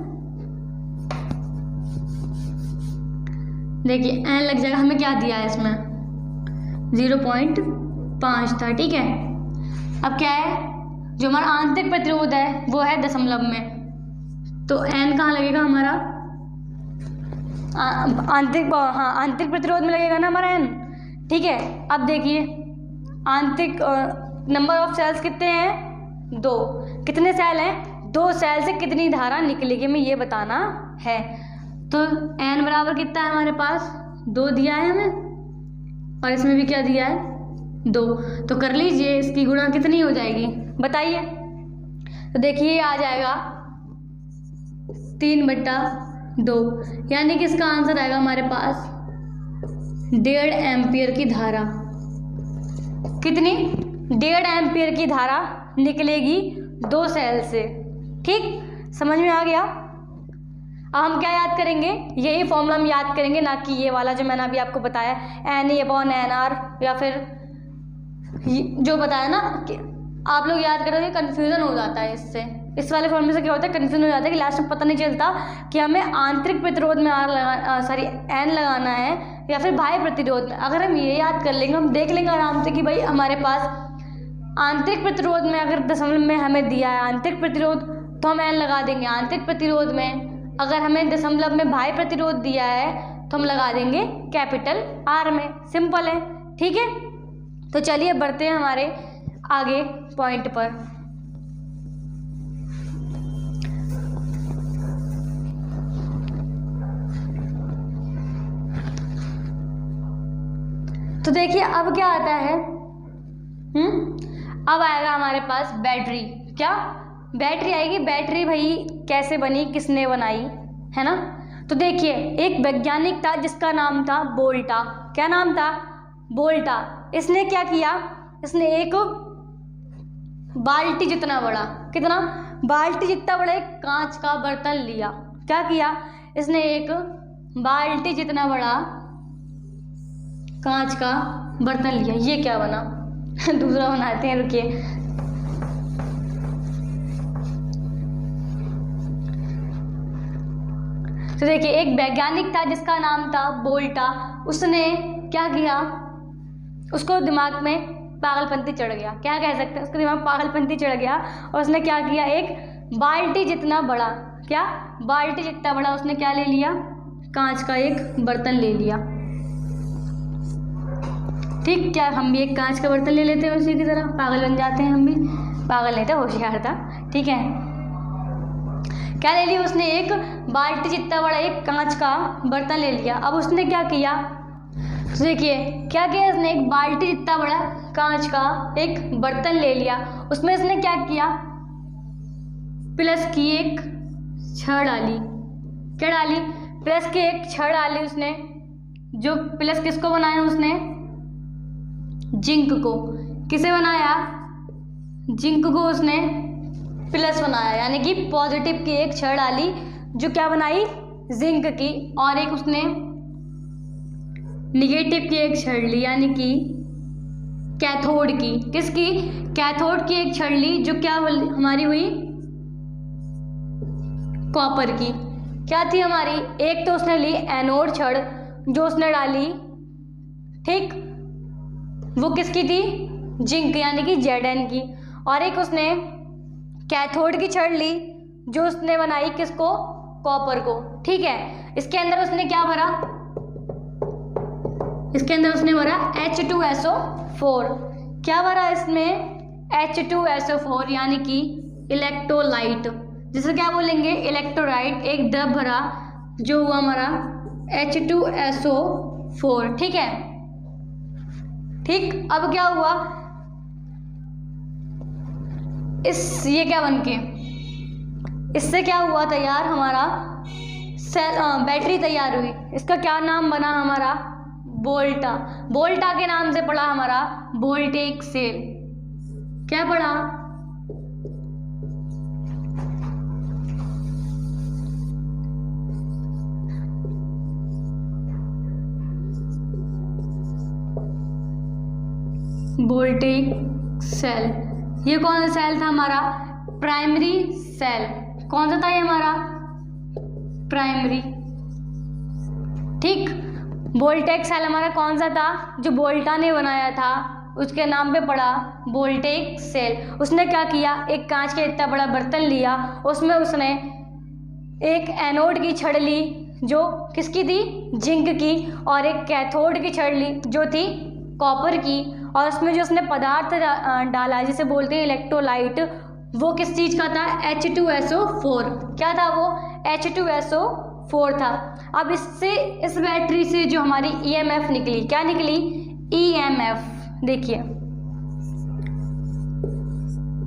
देखिए n लग जाएगा, हमें क्या दिया है इसमें 0.5 था। ठीक है, अब क्या है, जो हमारा आंतरिक प्रतिरोध है वो है दशमलव में, तो n कहाँ लगेगा हमारा आंतरिक प्रतिरोध में लगेगा ना हमारा n। ठीक है, अब देखिए आंतरिक नंबर ऑफ सेल्स कितने हैं, 2। कितने सेल हैं, 2 सेल से कितनी धारा निकलेगी हमें ये बताना है। तो n बराबर कितना है हमारे पास, 2 दिया है हमें, और इसमें भी क्या दिया है, 2। तो कर लीजिए इसकी गुणा कितनी हो जाएगी बताइए। तो देखिए आ जाएगा 3/2, यानी कि इसका आंसर आएगा हमारे पास 1.5 एम्पियर की धारा। कितनी, 1.5 एम्पियर की धारा निकलेगी 2 सेल से। ठीक, समझ में आ गया। अब हम क्या याद करेंगे, यही फॉर्मूला हम याद करेंगे, ना कि ये वाला जो मैंने अभी आपको बताया Na/Nr, या फिर जो बताया ना कि आप लोग याद करोगे कन्फ्यूज़न हो जाता है इससे। इस वाले फॉर्मूले से क्या होता है, कन्फ्यूजन हो जाता है कि लास्ट में पता नहीं चलता कि हमें आंतरिक प्रतिरोध में n लगाना है या फिर बाह्य प्रतिरोध में। अगर हम ये याद कर लेंगे, हम देख लेंगे आराम से कि भाई हमारे पास आंतरिक प्रतिरोध में अगर दशमलव में हमें दिया है आंतरिक प्रतिरोध तो हम n लगा देंगे आंतरिक प्रतिरोध में, अगर हमें दशमलव में बाह्य प्रतिरोध दिया है तो हम लगा देंगे कैपिटल R में। सिंपल है। ठीक है, तो चलिए बढ़ते हैं हमारे आगे पॉइंट पर। तो देखिए अब क्या आता है, अब आएगा हमारे पास बैटरी। क्या बैटरी आएगी, बैटरी भाई कैसे बनी, किसने बनाई, है ना। तो देखिए एक वैज्ञानिक था जिसका नाम था वोल्टा। क्या नाम था, वोल्टा। इसने क्या किया, इसने एक बाल्टी जितना बड़ा, कितना, बाल्टी जितना बड़ा एक कांच का बर्तन लिया। क्या किया, इसने एक बाल्टी जितना बड़ा कांच का बर्तन लिया। ये क्या बना दूसरा बनाते हैं, रुकिए। तो देखिए एक वैज्ञानिक था जिसका नाम था वोल्टा। उसने क्या किया, उसको दिमाग में पागलपंती चढ़ गया, क्या कह सकते हैं, उसके दिमाग में पागलपंती चढ़ गया और उसने क्या किया, एक बाल्टी जितना बड़ा, क्या बाल्टी जितना बड़ा उसने क्या ले लिया, कांच का एक बर्तन ले लिया। ठीक, क्या हम भी एक कांच का बर्तन ले लेते हैं उसी की तरह, पागल बन जाते हैं हम भी, पागल नहीं था होशियार था। ठीक है, क्या ले लिया उसने, एक बाल्टी जितना बड़ा एक कांच का बर्तन ले लिया। अब उसने क्या किया, देखिए क्या किया, उसने एक बाल्टी जितना बड़ा कांच का एक बर्तन ले लिया, उसमें उसने क्या किया, प्लस की एक छड़ डाली। क्या डाली, प्लस की एक छड़ डाली उसने। जो प्लस किसको बनाया उसने, जिंक को। किसे बनाया, जिंक को उसने प्लस बनाया, यानी कि पॉजिटिव की एक छड़ डाली जो क्या बनाई, जिंक की, और एक उसने निगेटिव की एक छड़ ली, यानी कि कैथोड की। किसकी, कैथोड की एक छड़ ली जो क्या हमारी हुई, कॉपर की। क्या थी हमारी, एक तो उसने ली एनोड छड़ जो उसने डाली, ठीक, वो किसकी थी, जिंक यानी कि Zn की, और एक उसने कैथोड की छड़ ली जो उसने बनाई किसको, कॉपर को। ठीक है, इसके अंदर उसने क्या भरा, इसके अंदर उसने भरा H2SO4। क्या भरा इसमें, H2SO4 यानी कि इलेक्ट्रोलाइट, जिसे क्या बोलेंगे, इलेक्ट्रोलाइट। एक द्रव भरा जो हुआ हमारा H2SO4। ठीक है, ठीक, अब क्या हुआ, ये क्या बनके, इससे क्या हुआ तैयार, हमारा सेल बैटरी तैयार हुई। इसका क्या नाम बना हमारा, वोल्टा। वोल्टा के नाम से पड़ा हमारा वोल्टेक सेल। क्या पड़ा? Voltaic cell. ये कौन सा सेल था हमारा? Primary cell. कौन सा था ये हमारा? प्राइमरी। ठीक, वोल्टेक सेल हमारा कौन सा था? जो वोल्टा ने बनाया था उसके नाम पे पड़ा वोल्टेक सेल। उसने क्या किया, एक कांच का इतना बड़ा बर्तन लिया, उसमें उसने एक एनोड की छड़ ली जो किसकी थी? जिंक की, और एक कैथोड की छड़ ली जो थी कॉपर की, और उसमें जो उसने पदार्थ डाला जिसे बोलते हैं इलेक्ट्रोलाइट, वो किस चीज़ का था? H2SO4। क्या था वो? H2SO4 था। अब इससे, इस बैटरी से जो हमारी EMF निकली, क्या निकली? EMF। देखिए,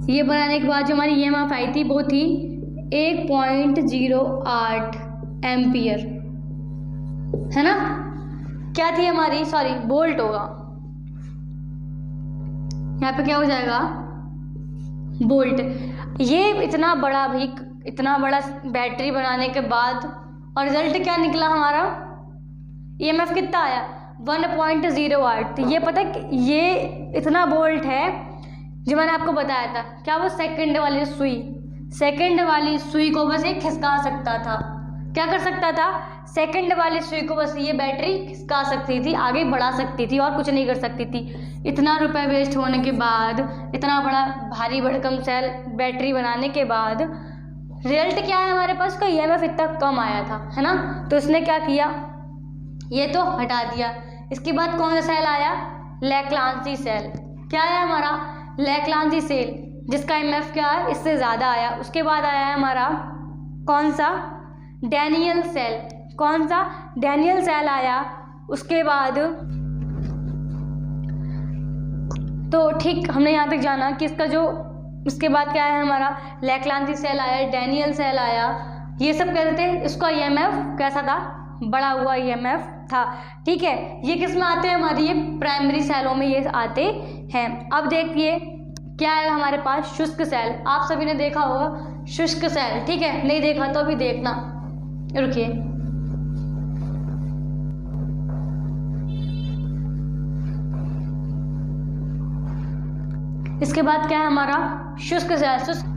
ये बनाने के बाद जो हमारी EMF आई थी वो थी 1.08 एम्पियर, है ना? क्या थी हमारी? सॉरी, वोल्ट होगा यहाँ पे, क्या हो जाएगा? वोल्ट। ये इतना बड़ा भी, इतना बड़ा बैटरी बनाने के बाद, और रिजल्ट क्या निकला हमारा? EMF कितना आया? 1.08। ये पता है कि ये इतना वोल्ट है जो मैंने आपको बताया था। क्या वो? सेकंड वाली सुई। सेकंड वाली सुई को बस ये खिसका सकता था। क्या कर सकता था? सेकंड वाली सुई को बस ये बैटरी खिसका सकती थी, आगे बढ़ा सकती थी, और कुछ नहीं कर सकती थी। इतना रुपए वेस्ट होने के बाद, इतना बड़ा भारी भरकम सेल बैटरी बनाने के बाद, रिजल्ट क्या है हमारे पास? का EMF इतना कम आया था, है ना? तो इसने क्या किया? ये तो हटा दिया। इसके बाद कौन सा सेल आया? लैक्लांसी सेल। क्या आया हमारा? लैक्लांसी सेल, जिसका EMF क्या है? इससे ज़्यादा आया। उसके बाद आया है हमारा कौन सा? Daniell cell. कौन सा? डैनियल सेल आया। उसके बाद तो ठीक, हमने यहाँ तक जाना कि इसका जो, उसके बाद क्या है हमारा? लैक्लांसी सेल आया, डैनियल सेल आया, ये सब कहते थे। इसका EMF कैसा था? बड़ा हुआ EMF था। ठीक है, ये किस में आते हैं? हमारी ये प्राइमरी सेलों में ये आते हैं। अब देखिए क्या है हमारे पास? शुष्क सेल। आप सभी ने देखा होगा शुष्क सेल, ठीक है? नहीं देखा तो अभी देखना, रुकिए। इसके बाद क्या है हमारा? शुष्क सेल।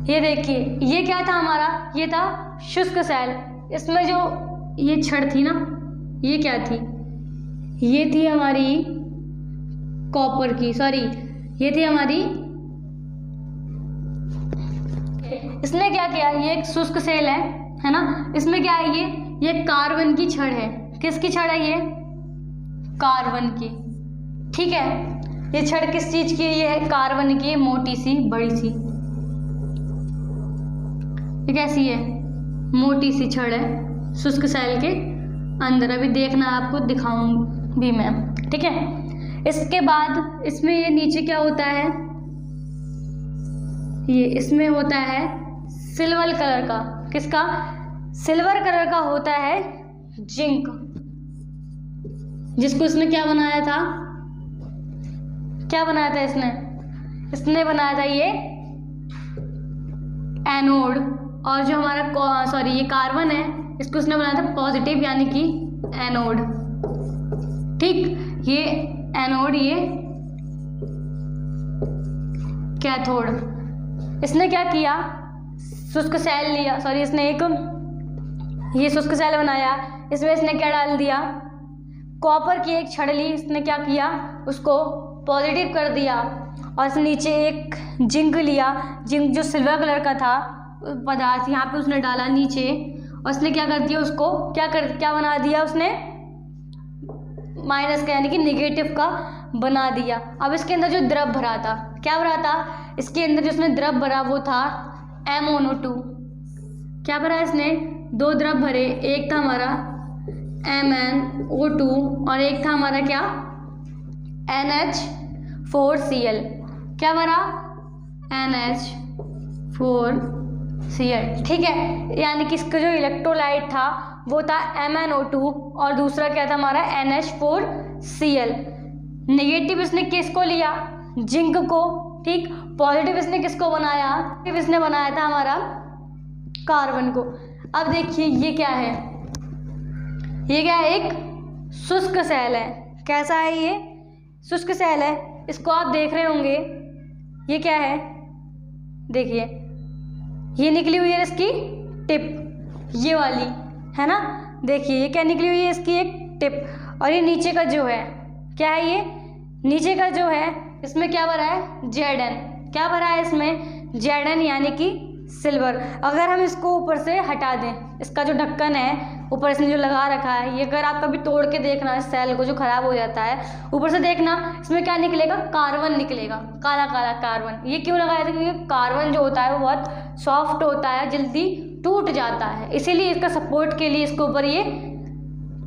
ये देखिए, ये क्या था हमारा? ये था शुष्क सेल। इसमें जो ये छड़ थी ना, ये क्या थी? ये थी हमारी कॉपर की, सॉरी, ये थी हमारी, इसने क्या किया? ये एक शुष्क सेल है ना? इसमें क्या है? ये कार्बन की छड़ है। किसकी छड़ है ये? कार्बन की। ठीक है, ये छड़ किस चीज की? ये है कार्बन की, मोटी सी, बड़ी सी। ये कैसी है? मोटी सी छड़ है शुष्क सेल के अंदर। अभी देखना, आपको दिखाऊंगी मैं, ठीक है? इसके बाद इसमें ये नीचे क्या होता है? ये इसमें होता है सिल्वर कलर का। किसका? सिल्वर कलर का होता है जिंक, जिसको इसने क्या बनाया था? क्या बनाया था इसने बनाया था ये एनोड। और जो हमारा सॉरी ये कार्बन है, इसको उसने बनाया था पॉजिटिव, यानी कि एनोड। ठीक, ये एनोड, ये कैथोड। इसने क्या किया? शुष्क सेल लिया, सॉरी इसने एक ये शुष्क सेल बनाया। इसमें इसने क्या डाल दिया? कॉपर की एक छड़ ली। इसने क्या किया? उसको पॉजिटिव कर दिया, और इस नीचे एक जिंक लिया। जिंक जो सिल्वर कलर का था पदार्थ, यहाँ पे उसने डाला नीचे, और उसने क्या कर दिया? उसको क्या बना दिया उसने? माइनस का यानी कि नेगेटिव का बना दिया। अब इसके अंदर जो द्रव भरा था, क्या भरा था, इसके अंदर जिसने द्रव भरा वो था MnO2। क्या भरा इसने, 2 द्रव भरे, एक था हमारा MnO2 और एक था हमारा क्या, NH4Cl। क्या भरा, NH4Cl, ठीक है। यानी कि इसका जो इलेक्ट्रोलाइट था वो था MnO2 और दूसरा क्या था हमारा NH4Cl। नेगेटिव इसने किसको लिया, जिंक को, ठीक। पॉजिटिव इसने किसको बनाया, इसने बनाया था हमारा कार्बन को। अब देखिए ये क्या है, ये क्या है, एक शुष्क सेल है। कैसा है ये, शुष्क सेल है। इसको आप देख रहे होंगे, ये क्या है, देखिए ये निकली हुई है इसकी टिप, ये वाली है ना। देखिए ये क्या निकली हुई है, इसकी एक टिप। और ये नीचे का जो है, क्या है ये, नीचे का जो है इसमें क्या भरा है, Zn। क्या भरा है इसमें, Zn यानी कि सिल्वर। अगर हम इसको ऊपर से हटा दें, इसका जो ढक्कन है ऊपर इसने जो लगा रखा है, ये अगर आप कभी तोड़ के देखना इस सेल को जो ख़राब हो जाता है, ऊपर से देखना इसमें क्या निकलेगा, कार्बन निकलेगा, काला काला कार्बन। ये क्यों लगाया था, क्योंकि कार्बन जो होता है वो बहुत सॉफ्ट होता है, जल्दी टूट जाता है, इसीलिए इसका सपोर्ट के लिए इसके ऊपर ये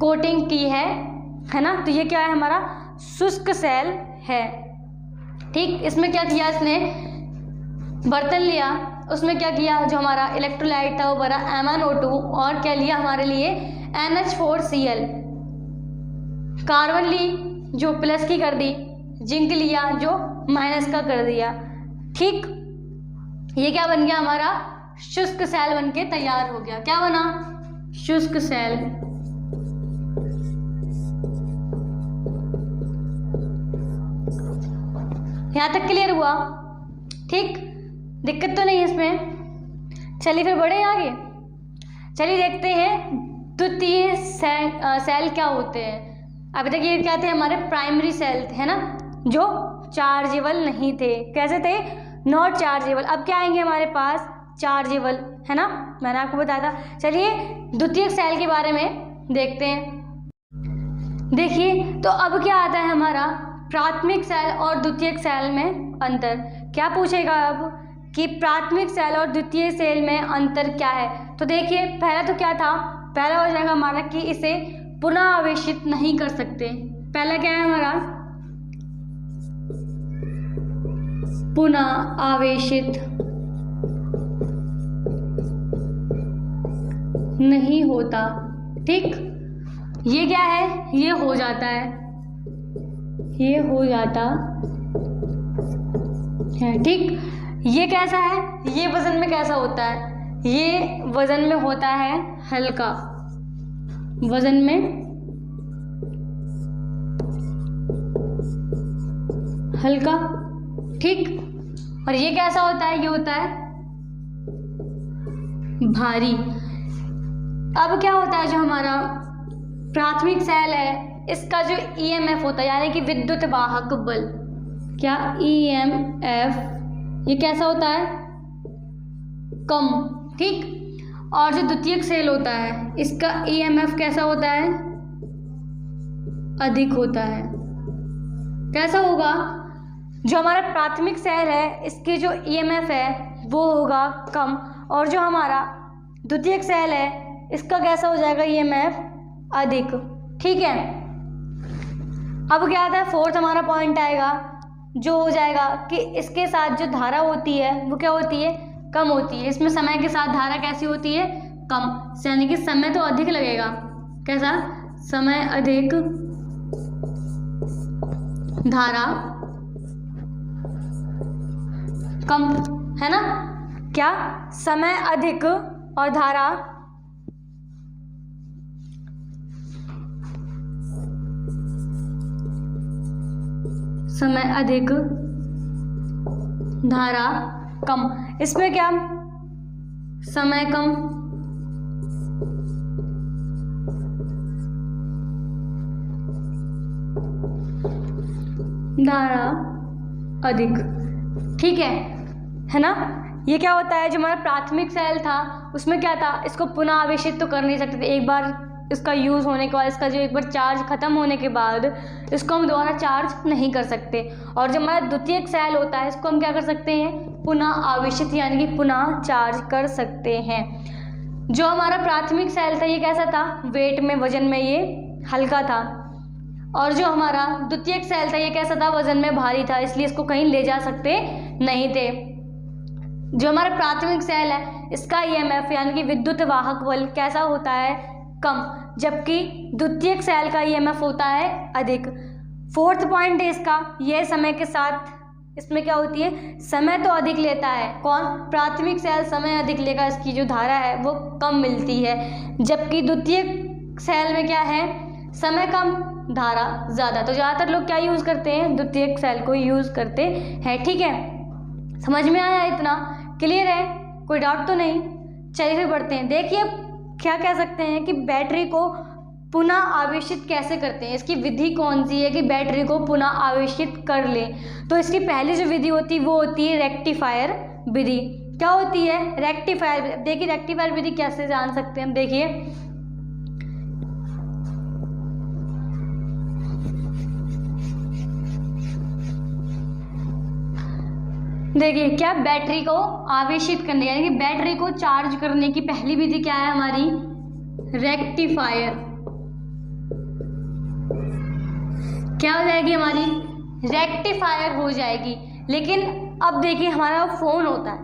कोटिंग की है ना। तो ये क्या है, हमारा शुष्क सेल है, ठीक। इसमें क्या किया, इसने बर्तन लिया, उसमें क्या किया, जो हमारा इलेक्ट्रोलाइट था वो भरा MnO2 और क्या लिया हमारे लिए NH4Cl। कार्बन ली जो प्लस की कर दी, जिंक लिया जो माइनस का कर दिया, ठीक। ये क्या बन गया, हमारा शुष्क सेल बन के तैयार हो गया। क्या बना, शुष्क सेल। यहाँ तक क्लियर हुआ, ठीक, दिक्कत तो नहीं है इसमें। चलिए फिर बढ़े आगे, चलिए देखते हैं द्वितीय सेल क्या होते हैं। अभी तक ये क्या थे, हमारे प्राइमरी सेल थे, है ना, जो चार्जेबल नहीं थे। कैसे थे, नॉट चार्जेबल। अब क्या आएंगे हमारे पास, चार्जेबल, है ना, मैंने आपको बताया था। चलिए द्वितीयक सेल के बारे में देखते हैं। देखिए तो अब क्या आता है हमारा, प्राथमिक सेल और द्वितीयक सेल में अंतर। क्या पूछेगा अब कि प्राथमिक सेल और द्वितीय सेल में अंतर क्या है। तो देखिए पहला तो क्या था, पहला हो जाएगा हमारा कि इसे पुनः आवेशित नहीं कर सकते। पहला क्या है हमारा, पुनः आवेशित नहीं होता, ठीक। ये क्या है, ये हो जाता है, ये हो जाता है, ठीक। ये कैसा है, ये वजन में कैसा होता है, ये वजन में होता है हल्का, वजन में हल्का, ठीक। और ये कैसा होता है, ये होता है भारी। अब क्या होता है, जो हमारा प्राथमिक सेल है इसका जो EMF होता है यानी कि विद्युत वाहक बल, क्या EMF, ये कैसा होता है, कम, ठीक। और जो द्वितीयक सेल होता है इसका EMF कैसा होता है, अधिक होता है। कैसा होगा, जो हमारा प्राथमिक सेल है इसकी जो EMF है वो होगा कम, और जो हमारा द्वितीयक सेल है इसका कैसा हो जाएगा, EMF अधिक, ठीक है। अब क्या आता है, फोर्थ हमारा पॉइंट आएगा, जो हो जाएगा कि इसके साथ जो धारा होती है वो क्या होती है, कम होती है। इसमें समय के साथ धारा कैसी होती है, कम, यानी कि समय तो अधिक लगेगा। कैसा, समय अधिक, धारा कम, है ना। क्या, समय अधिक और धारा समय अधिक, धारा कम। इसमें क्या, समय कम, धारा अधिक, ठीक है ना। ये क्या होता है, जो हमारा प्राथमिक सेल था उसमें क्या था, इसको पुनः आवेशित तो कर नहीं सकते थे, एक बार इसका यूज़ होने के बाद, इसका जो एक बार चार्ज ख़त्म होने के बाद इसको हम दोबारा चार्ज नहीं कर सकते। और जो हमारा द्वितीयक सेल होता है इसको हम क्या कर सकते हैं, पुनः आवेशित यानी कि पुनः चार्ज कर सकते हैं। जो हमारा प्राथमिक सेल था ये कैसा था, वेट में, वजन में ये हल्का था। और जो हमारा द्वितीयक सेल था ये कैसा था, वजन में भारी था, इसलिए इसको कहीं ले जा सकते नहीं थे। जो हमारा प्राथमिक सेल है इसका ईएमएफ यानी कि विद्युत वाहक बल कैसा होता है, कम, जबकि द्वितीयक सेल का ईएमएफ होता है अधिक। फोर्थ पॉइंट है इसका, यह समय के साथ इसमें क्या होती है, समय तो अधिक लेता है, कौन, प्राथमिक सेल समय अधिक लेगा, इसकी जो धारा है वो कम मिलती है, जबकि द्वितीयक सेल में क्या है, समय कम धारा ज़्यादा। तो ज़्यादातर लोग क्या यूज़ करते हैं, द्वितीयक सेल को यूज़ करते हैं। ठीक है, समझ में आया, इतना क्लियर है, कोई डाउट तो नहीं। चलिए फिर बढ़ते हैं। देखिए क्या कह सकते हैं कि बैटरी को पुनः आवेशित कैसे करते हैं, इसकी विधि कौन सी है कि बैटरी को पुनः आवेशित कर लें। तो इसकी पहली जो विधि होती है वो होती है रेक्टिफायर विधि। क्या होती है, रेक्टिफायर। देखिए रेक्टिफायर विधि कैसे जान सकते हैं हम, देखिए क्या, बैटरी को आवेशित करने यानी कि बैटरी को चार्ज करने की पहली विधि क्या है हमारी, रेक्टिफायर। क्या हो जाएगी हमारी, रेक्टिफायर हो जाएगी। लेकिन अब देखिए हमारा फ़ोन होता है,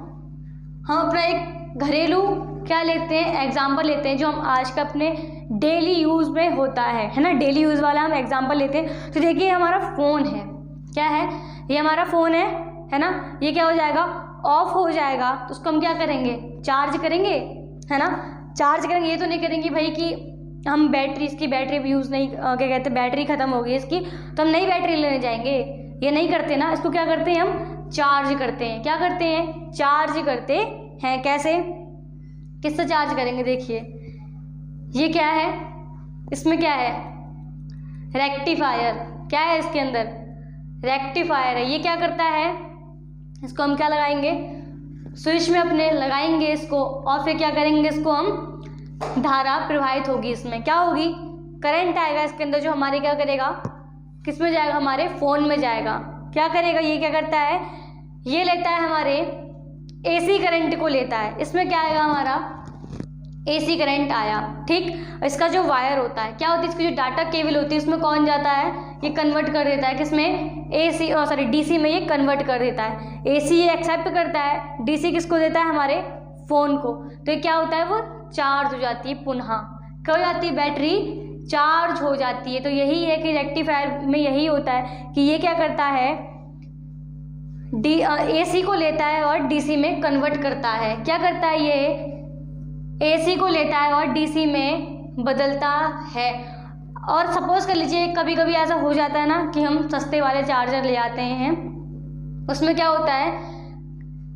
हम अपना एक घरेलू क्या लेते हैं, एग्जाम्पल लेते हैं जो हम आज का अपने डेली यूज़ में होता है ना, डेली यूज़ वाला हम एग्जाम्पल लेते हैं। तो देखिए हमारा फ़ोन है, क्या है, ये हमारा फ़ोन है ना, ये क्या हो जाएगा, ऑफ हो जाएगा। तो उसको हम क्या करेंगे, चार्ज करेंगे, है ना, चार्ज करेंगे। ये तो नहीं करेंगे भाई कि हम बैटरी, इसकी बैटरी भी यूज़ नहीं, क्या कहते हैं, बैटरी ख़त्म हो गई इसकी तो हम नई बैटरी लेने जाएंगे, ये नहीं करते ना। इसको क्या करते हैं, हम चार्ज करते हैं। क्या करते हैं, चार्ज करते हैं। कैसे, किससे चार्ज करेंगे, देखिए ये क्या है, इसमें क्या है, रेक्टिफायर। क्या है इसके अंदर, रेक्टिफायर है। ये क्या करता है, इसको हम क्या लगाएंगे, स्विच में अपने लगाएंगे इसको, और फिर क्या करेंगे, इसको हम धारा प्रवाहित होगी, इसमें क्या होगी, करंट आएगा इसके अंदर, जो हमारे क्या करेगा, किस में जाएगा, हमारे फ़ोन में जाएगा। क्या करेगा, ये क्या करता है, ये लेता है हमारे एसी करंट को लेता है। इसमें क्या आएगा, हमारा एसी करंट आया। ठीक, इसका जो वायर होता है, क्या होती है, इसकी जो डाटा केबल होती है उसमें कौन जाता है, ये कन्वर्ट कर देता है किसमें, डीसी में ये कन्वर्ट कर देता है। एसी ये एक्सेप्ट करता है, डीसी किसको देता है, हमारे फ़ोन को। तो ये क्या होता है, वो चार्ज हो जाती है पुनः। क्या हो जाती है, बैटरी चार्ज हो जाती है। तो यही है कि रेक्टिफायर में यही होता है कि ये क्या करता है, एसी को लेता है और डीसी में कन्वर्ट करता है। क्या करता है, ये एसी को लेता है और डीसी में बदलता है। और सपोज कर लीजिए कभी कभी ऐसा हो जाता है ना कि हम सस्ते वाले चार्जर ले आते हैं, उसमें क्या होता है,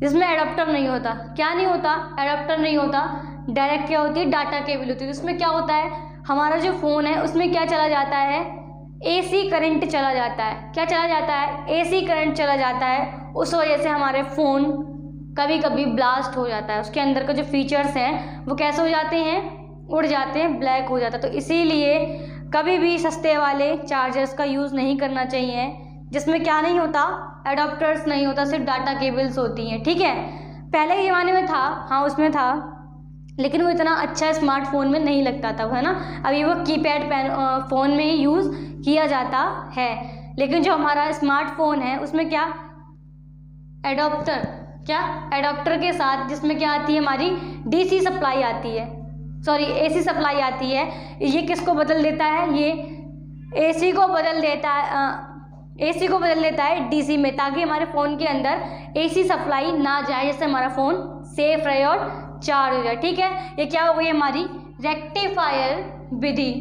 जिसमें एडाप्टर नहीं होता। क्या नहीं होता, एडाप्टर नहीं होता, डायरेक्ट क्या होती है, डाटा केबल होती है। उसमें क्या होता है, हमारा जो फ़ोन है उसमें क्या चला जाता है, एसी करंट चला जाता है। क्या चला जाता है, एसी करंट चला जाता है। उस वजह से हमारे फ़ोन कभी कभी ब्लास्ट हो जाता है, उसके अंदर का जो फीचर्स हैं वो कैसे हो जाते हैं, उड़ जाते हैं, ब्लैक हो जाता है। तो इसीलिए कभी भी सस्ते वाले चार्जर्स का यूज़ नहीं करना चाहिए, जिसमें क्या नहीं होता, एडाप्टर्स नहीं होता, सिर्फ डाटा केबल्स होती हैं। ठीक है, पहले के ज़माने में था, हाँ उसमें था, लेकिन वो इतना अच्छा स्मार्टफोन में नहीं लगता था, है ना। अभी वो कीपैड फ़ोन में ही यूज़ किया जाता है। लेकिन जो हमारा स्मार्टफोन है उसमें क्या, एडाप्टर, क्या एडाप्टर के साथ, जिसमें क्या आती है, हमारी डीसी सप्लाई आती है, सॉरी एसी सप्लाई आती है। ये किसको बदल देता है, ये एसी को बदल देता है, एसी को बदल देता है डीसी में, ताकि हमारे फ़ोन के अंदर एसी सप्लाई ना जाए, जिससे हमारा फ़ोन सेफ रहे और चार्ज हो जाए। ठीक है, ये क्या हो गई हमारी रेक्टिफायर विधि।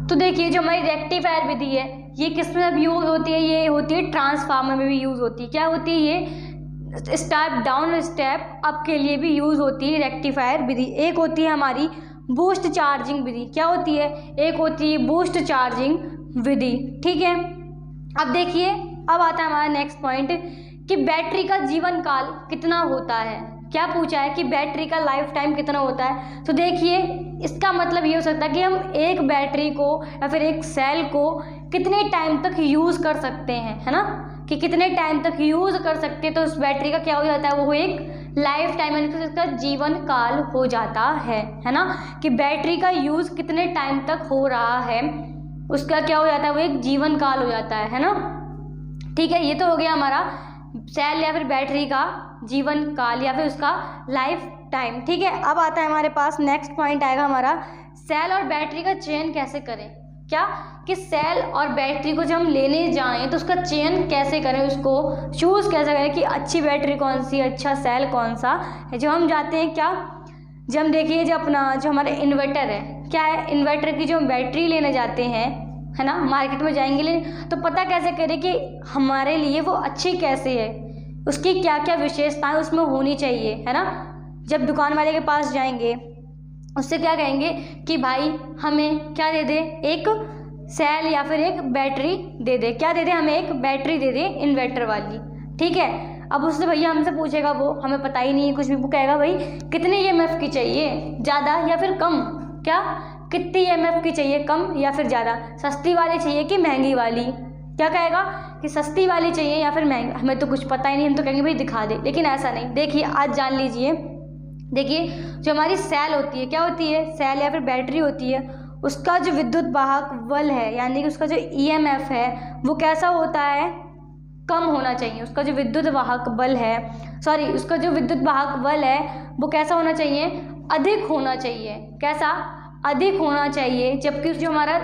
तो देखिए जो हमारी रेक्टिफायर विधि है ये किस में अब यूज़ होती है, ये होती है ट्रांसफार्मर में भी यूज़ होती है। क्या होती है, ये स्टेप डाउन स्टेप अप के लिए भी यूज़ होती है रेक्टिफायर विधि। एक होती है हमारी बूस्ट चार्जिंग विधि। क्या होती है, एक होती है बूस्ट चार्जिंग विधि। ठीक है, अब देखिए अब आता है हमारा नेक्स्ट पॉइंट कि बैटरी का जीवन काल कितना होता है। क्या पूछा है कि बैटरी का लाइफ टाइम कितना होता है। तो देखिए इसका मतलब ये हो सकता है कि हम एक बैटरी को या फिर एक सेल को कितने टाइम तक यूज़ कर सकते हैं, है ना, कि कितने टाइम तक यूज़ कर सकते हैं। तो उस बैटरी का क्या हो जाता है, वो एक लाइफ टाइम यानी कि उसका जीवन काल हो जाता है ना, कि बैटरी का यूज़ कितने टाइम तक हो रहा है उसका क्या हो जाता है, वो एक जीवन काल हो जाता है ना। ठीक है, ये तो हो गया हमारा सेल या फिर बैटरी का जीवन काल या फिर उसका लाइफ टाइम। ठीक है, अब आता है हमारे पास नेक्स्ट पॉइंट आएगा हमारा, सेल और बैटरी का चयन कैसे करें। क्या कि सेल और बैटरी को जब हम लेने जाएं तो उसका चयन कैसे करें, उसको चूज़ कैसे करें कि अच्छी बैटरी कौन सी, अच्छा सेल कौन सा है। जब हम जाते हैं क्या, जब हम देखिए जो अपना जो हमारा इन्वर्टर है, क्या है, इन्वर्टर की जो हम बैटरी लेने जाते हैं, है ना, मार्केट में जाएंगे लेने, तो पता कैसे करें कि हमारे लिए वो अच्छी कैसे है, उसकी क्या क्या विशेषताएं उसमें होनी चाहिए, है ना। जब दुकान वाले के पास जाएंगे उससे क्या कहेंगे कि भाई हमें क्या दे दे, एक सेल या फिर एक बैटरी दे दे, क्या दे दे, हमें एक बैटरी दे दे इन्वर्टर वाली। ठीक है, अब उससे भैया हमसे पूछेगा, वो हमें पता ही नहीं है कुछ भी, वो कहेगा भाई कितने EMF की चाहिए, ज़्यादा या फिर कम, क्या कितनी EMF की चाहिए, कम या फिर ज़्यादा, सस्ती वाली चाहिए कि महंगी वाली, क्या कहेगा कि सस्ती वाली चाहिए या फिर महंगी। हमें तो कुछ पता ही नहीं, हम तो कहेंगे भाई दिखा दे, लेकिन ऐसा नहीं। देखिए आज जान लीजिए, देखिए जो हमारी सेल होती है, क्या होती है, सेल या फिर बैटरी होती है, उसका जो विद्युत वाहक बल है यानी कि उसका जो EMF है वो कैसा होता है, कम होना चाहिए। उसका जो विद्युत वाहक बल है, सॉरी उसका जो विद्युत वाहक बल है वो कैसा होना चाहिए, अधिक होना चाहिए। कैसा, अधिक होना चाहिए। जबकि जो हमारा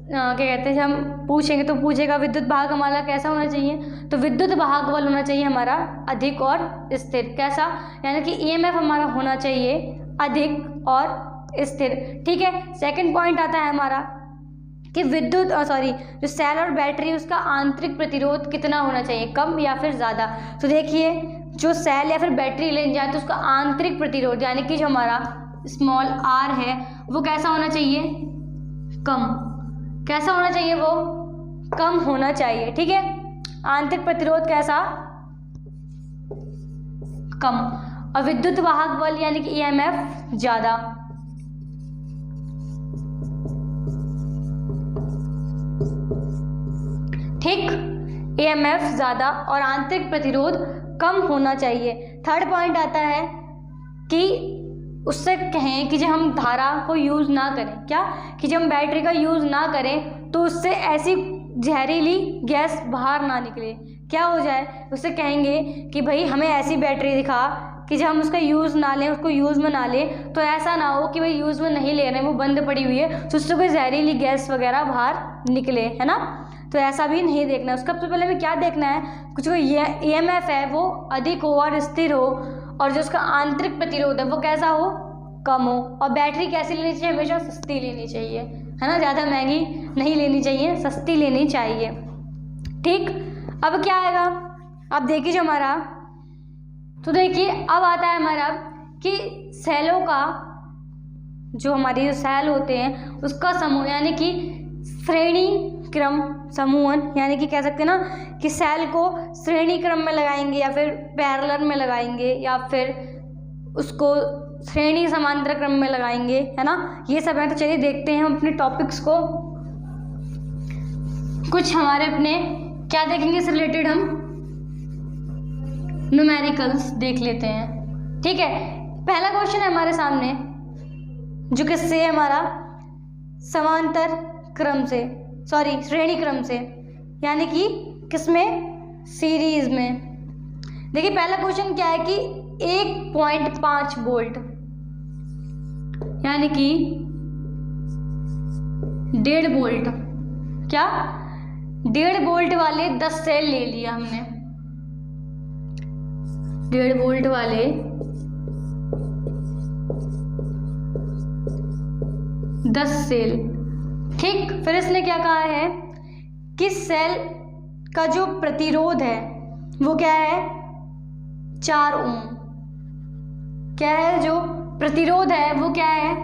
क्या कहते हैं, जब हम पूछेंगे तो पूछेगा विद्युत वाहक हमारा कैसा होना चाहिए, तो विद्युत वाहक बल होना चाहिए हमारा अधिक और स्थिर। कैसा, यानी कि EMF हमारा होना चाहिए अधिक और स्थिर। ठीक है, सेकंड पॉइंट आता है हमारा कि विद्युत जो सेल और बैटरी उसका आंतरिक प्रतिरोध कितना होना चाहिए, कम या फिर ज़्यादा। तो देखिए जो सेल या फिर बैटरी लेने जाए तो उसका आंतरिक प्रतिरोध यानी कि जो हमारा स्मॉल r है वो कैसा होना चाहिए, कम। कैसा होना चाहिए, वो कम होना चाहिए। ठीक है, आंतरिक प्रतिरोध कैसा, कम, और विद्युत वाहक बल यानी कि EMF ज़्यादा। ठीक, EMF ज़्यादा और आंतरिक प्रतिरोध कम होना चाहिए। थर्ड पॉइंट आता है कि उससे कहें कि जब हम धारा को यूज़ ना करें, क्या कि जब हम बैटरी का यूज़ ना करें तो उससे ऐसी जहरीली गैस बाहर ना निकले, क्या हो जाए, उससे कहेंगे कि भाई हमें ऐसी बैटरी दिखा कि जब हम उसका यूज़ ना लें, उसको यूज़ में ना लें, तो ऐसा ना हो कि भाई यूज़ में नहीं ले रहे हैं, वो बंद पड़ी हुई है, तो उससे कोई जहरीली गैस वगैरह बाहर निकले, है ना। तो ऐसा भी नहीं देखना है। उसका सबसे पहले हमें क्या देखना है, कुछ कोई EMF है वो अधिक हो और स्थिर हो, और जो उसका आंतरिक प्रतिरोध है वो कैसा हो, कम हो। और बैटरी कैसी लेनी चाहिए, हमेशा सस्ती लेनी चाहिए, है ना, ज़्यादा महंगी नहीं लेनी चाहिए, सस्ती लेनी चाहिए। ठीक, अब क्या आएगा, अब देखिए जो हमारा, तो देखिए अब आता है हमारा कि सेलों का जो हमारी जो सेल होते हैं उसका समूह यानी कि श्रेणी क्रम समूहन, यानी कि कह सकते हैं ना कि सेल को श्रेणी क्रम में लगाएंगे या फिर पैरेलल में लगाएंगे या फिर उसको श्रेणी समांतर क्रम में लगाएंगे, है ना, ये सब है। तो चलिए देखते हैं हम अपने टॉपिक्स को, कुछ हमारे अपने क्या देखेंगे इससे रिलेटेड, हम न्यूमेरिकल्स देख लेते हैं। ठीक है, पहला क्वेश्चन है हमारे सामने जो किससे है, हमारा समांतर क्रम से, सॉरी श्रेणी क्रम से, यानी कि किसमें, सीरीज में। देखिए पहला क्वेश्चन क्या है कि 1.5 वोल्ट यानी कि 1.5 वोल्ट, क्या 1.5 वोल्ट वाले 10 सेल ले लिया हमने, 1.5 वोल्ट वाले 10 सेल। ठीक, फिर इसने क्या कहा है कि सेल का जो प्रतिरोध है वो क्या है, 4 ओम। क्या है, जो प्रतिरोध है वो क्या है,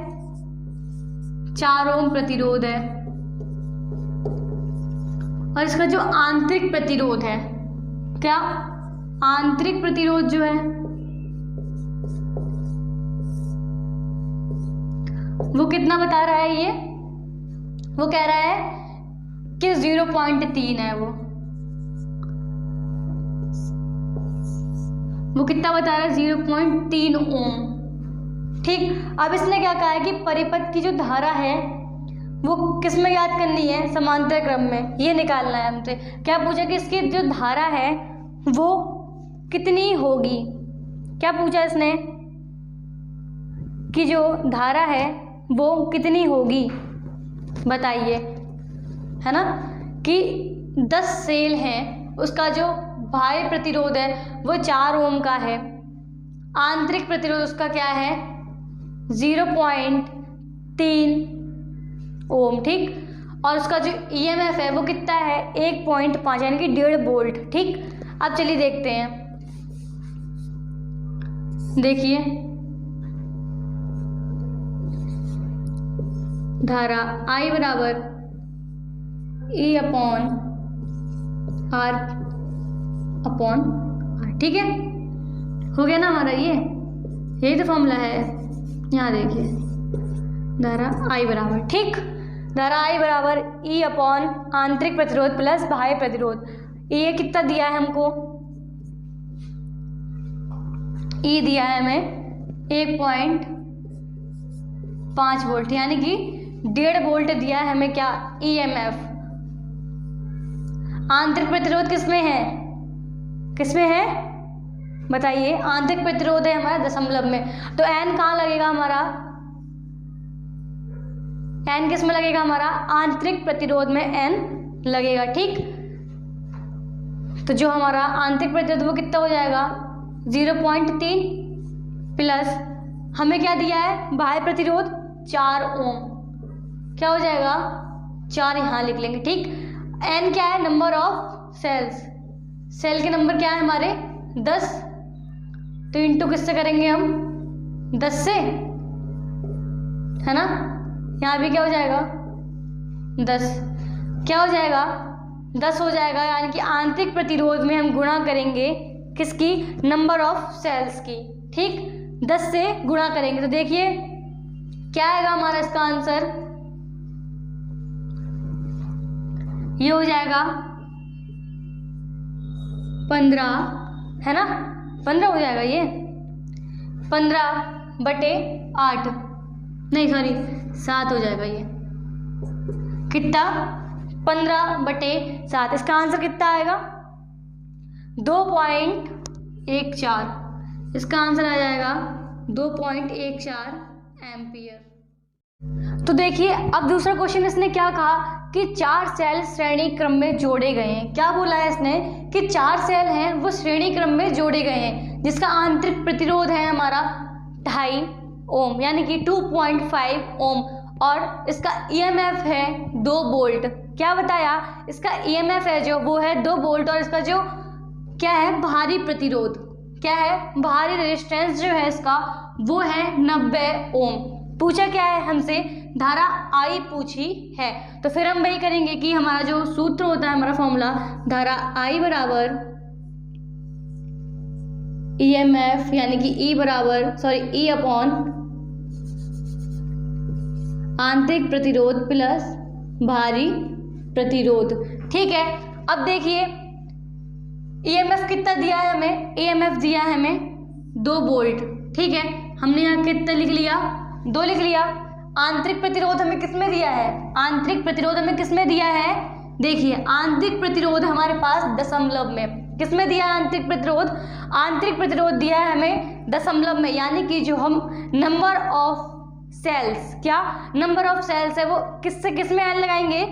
4 ओम प्रतिरोध है। और इसका जो आंतरिक प्रतिरोध है, क्या आंतरिक प्रतिरोध जो है वो कितना बता रहा है ये, वो कह रहा है कि 0.3 है। वो कितना बता रहा है, 0.3 ओम। ठीक, अब इसने क्या कहा है कि परिपथ की जो धारा है वो किस में याद करनी है, समांतर क्रम में, ये निकालना है हमसे। क्या पूछा कि इसकी जो धारा है वो कितनी होगी, क्या पूछा इसने कि जो धारा है वो कितनी होगी, बताइए, है ना, कि 10 सेल हैं, उसका जो बाह्य प्रतिरोध है वो 4 ओम का है, आंतरिक प्रतिरोध उसका क्या है 0.3 ओम। ठीक, और उसका जो ईएमएफ है वो कितना है 1.5 यानी कि 1.5 वोल्ट। ठीक, अब चलिए देखते हैं, देखिए धारा I बराबर E upon R upon R। ठीक है, हो गया ना हमारा, ये यही तो फॉर्मूला है। यहाँ देखिए धारा I बराबर, ठीक, धारा I बराबर E अपॉन आंतरिक प्रतिरोध प्लस बाह्य प्रतिरोध। ये कितना दिया है हमको, E दिया है हमें 1.5 वोल्ट यानी कि 1.5 वोल्ट दिया है हमें क्या, EMF। आंतरिक प्रतिरोध किसमें है, किसमें है बताइए, आंतरिक प्रतिरोध है हमारा दशमलव में, तो n कहाँ लगेगा हमारा, n किस में लगेगा हमारा, आंतरिक प्रतिरोध में n लगेगा। ठीक, तो जो हमारा आंतरिक प्रतिरोध वो कितना हो जाएगा 0.3 प्लस हमें क्या दिया है बाह्य प्रतिरोध 4 ओम, क्या हो जाएगा 4, यहाँ लिख लेंगे। ठीक, n क्या है, नंबर ऑफ सेल्स, सेल के नंबर क्या है हमारे 10, तो इंटू किससे करेंगे हम 10 से, है ना, यहाँ भी क्या हो जाएगा 10, क्या हो जाएगा 10 हो जाएगा, यानी कि आंतरिक प्रतिरोध में हम गुणा करेंगे किसकी, नंबर ऑफ सेल्स की। ठीक, 10 से गुणा करेंगे तो देखिए क्या आएगा हमारा इसका आंसर, ये हो जाएगा 15, है ना, 15 हो जाएगा, ये 15/8 नहीं सॉरी 7 हो जाएगा, ये कितना 15/7। इसका आंसर कितना आएगा 2.14, इसका आंसर आ जाएगा 2.14 एम्पियर। तो देखिए अब दूसरा क्वेश्चन इसने क्या कहा कि 4 सेल श्रेणी क्रम में जोड़े गए हैं। क्या बोला है इसने कि 4 सेल हैं वो श्रेणी क्रम में जोड़े गए हैं, जिसका आंतरिक प्रतिरोध है हमारा 2.5 ओम यानी कि 2.5 ओम, और इसका ईएमएफ है 2 वोल्ट। क्या बताया, इसका ईएमएफ है जो वो है 2 वोल्ट, और इसका जो क्या है बाहरी प्रतिरोध, क्या है बाहरी रेजिस्टेंस जो है इसका वो है 90 ओम। पूछा क्या है हमसे, धारा I पूछी है, तो फिर हम वही करेंगे कि हमारा जो सूत्र होता है, हमारा फॉर्मूला, धारा I बराबर EMF यानी कि E अपॉन आंतरिक प्रतिरोध प्लस बाहरी प्रतिरोध। ठीक है, अब देखिए EMF कितना दिया है हमें, EMF दिया है हमें 2 वोल्ट। ठीक है, हमने यहाँ कितना लिख लिया, 2 लिख लिया। आंतरिक प्रतिरोध हमें किसमें दिया है, आंतरिक प्रतिरोध हमें किसमें दिया है, देखिए आंतरिक प्रतिरोध हमारे पास दशमलव में, किसमें दिया है आंतरिक प्रतिरोध, आंतरिक प्रतिरोध दिया है हमें दशमलव में, यानी कि जो हम नंबर ऑफ सेल्स, क्या नंबर ऑफ सेल्स है वो किससे किस में n लगाएंगे,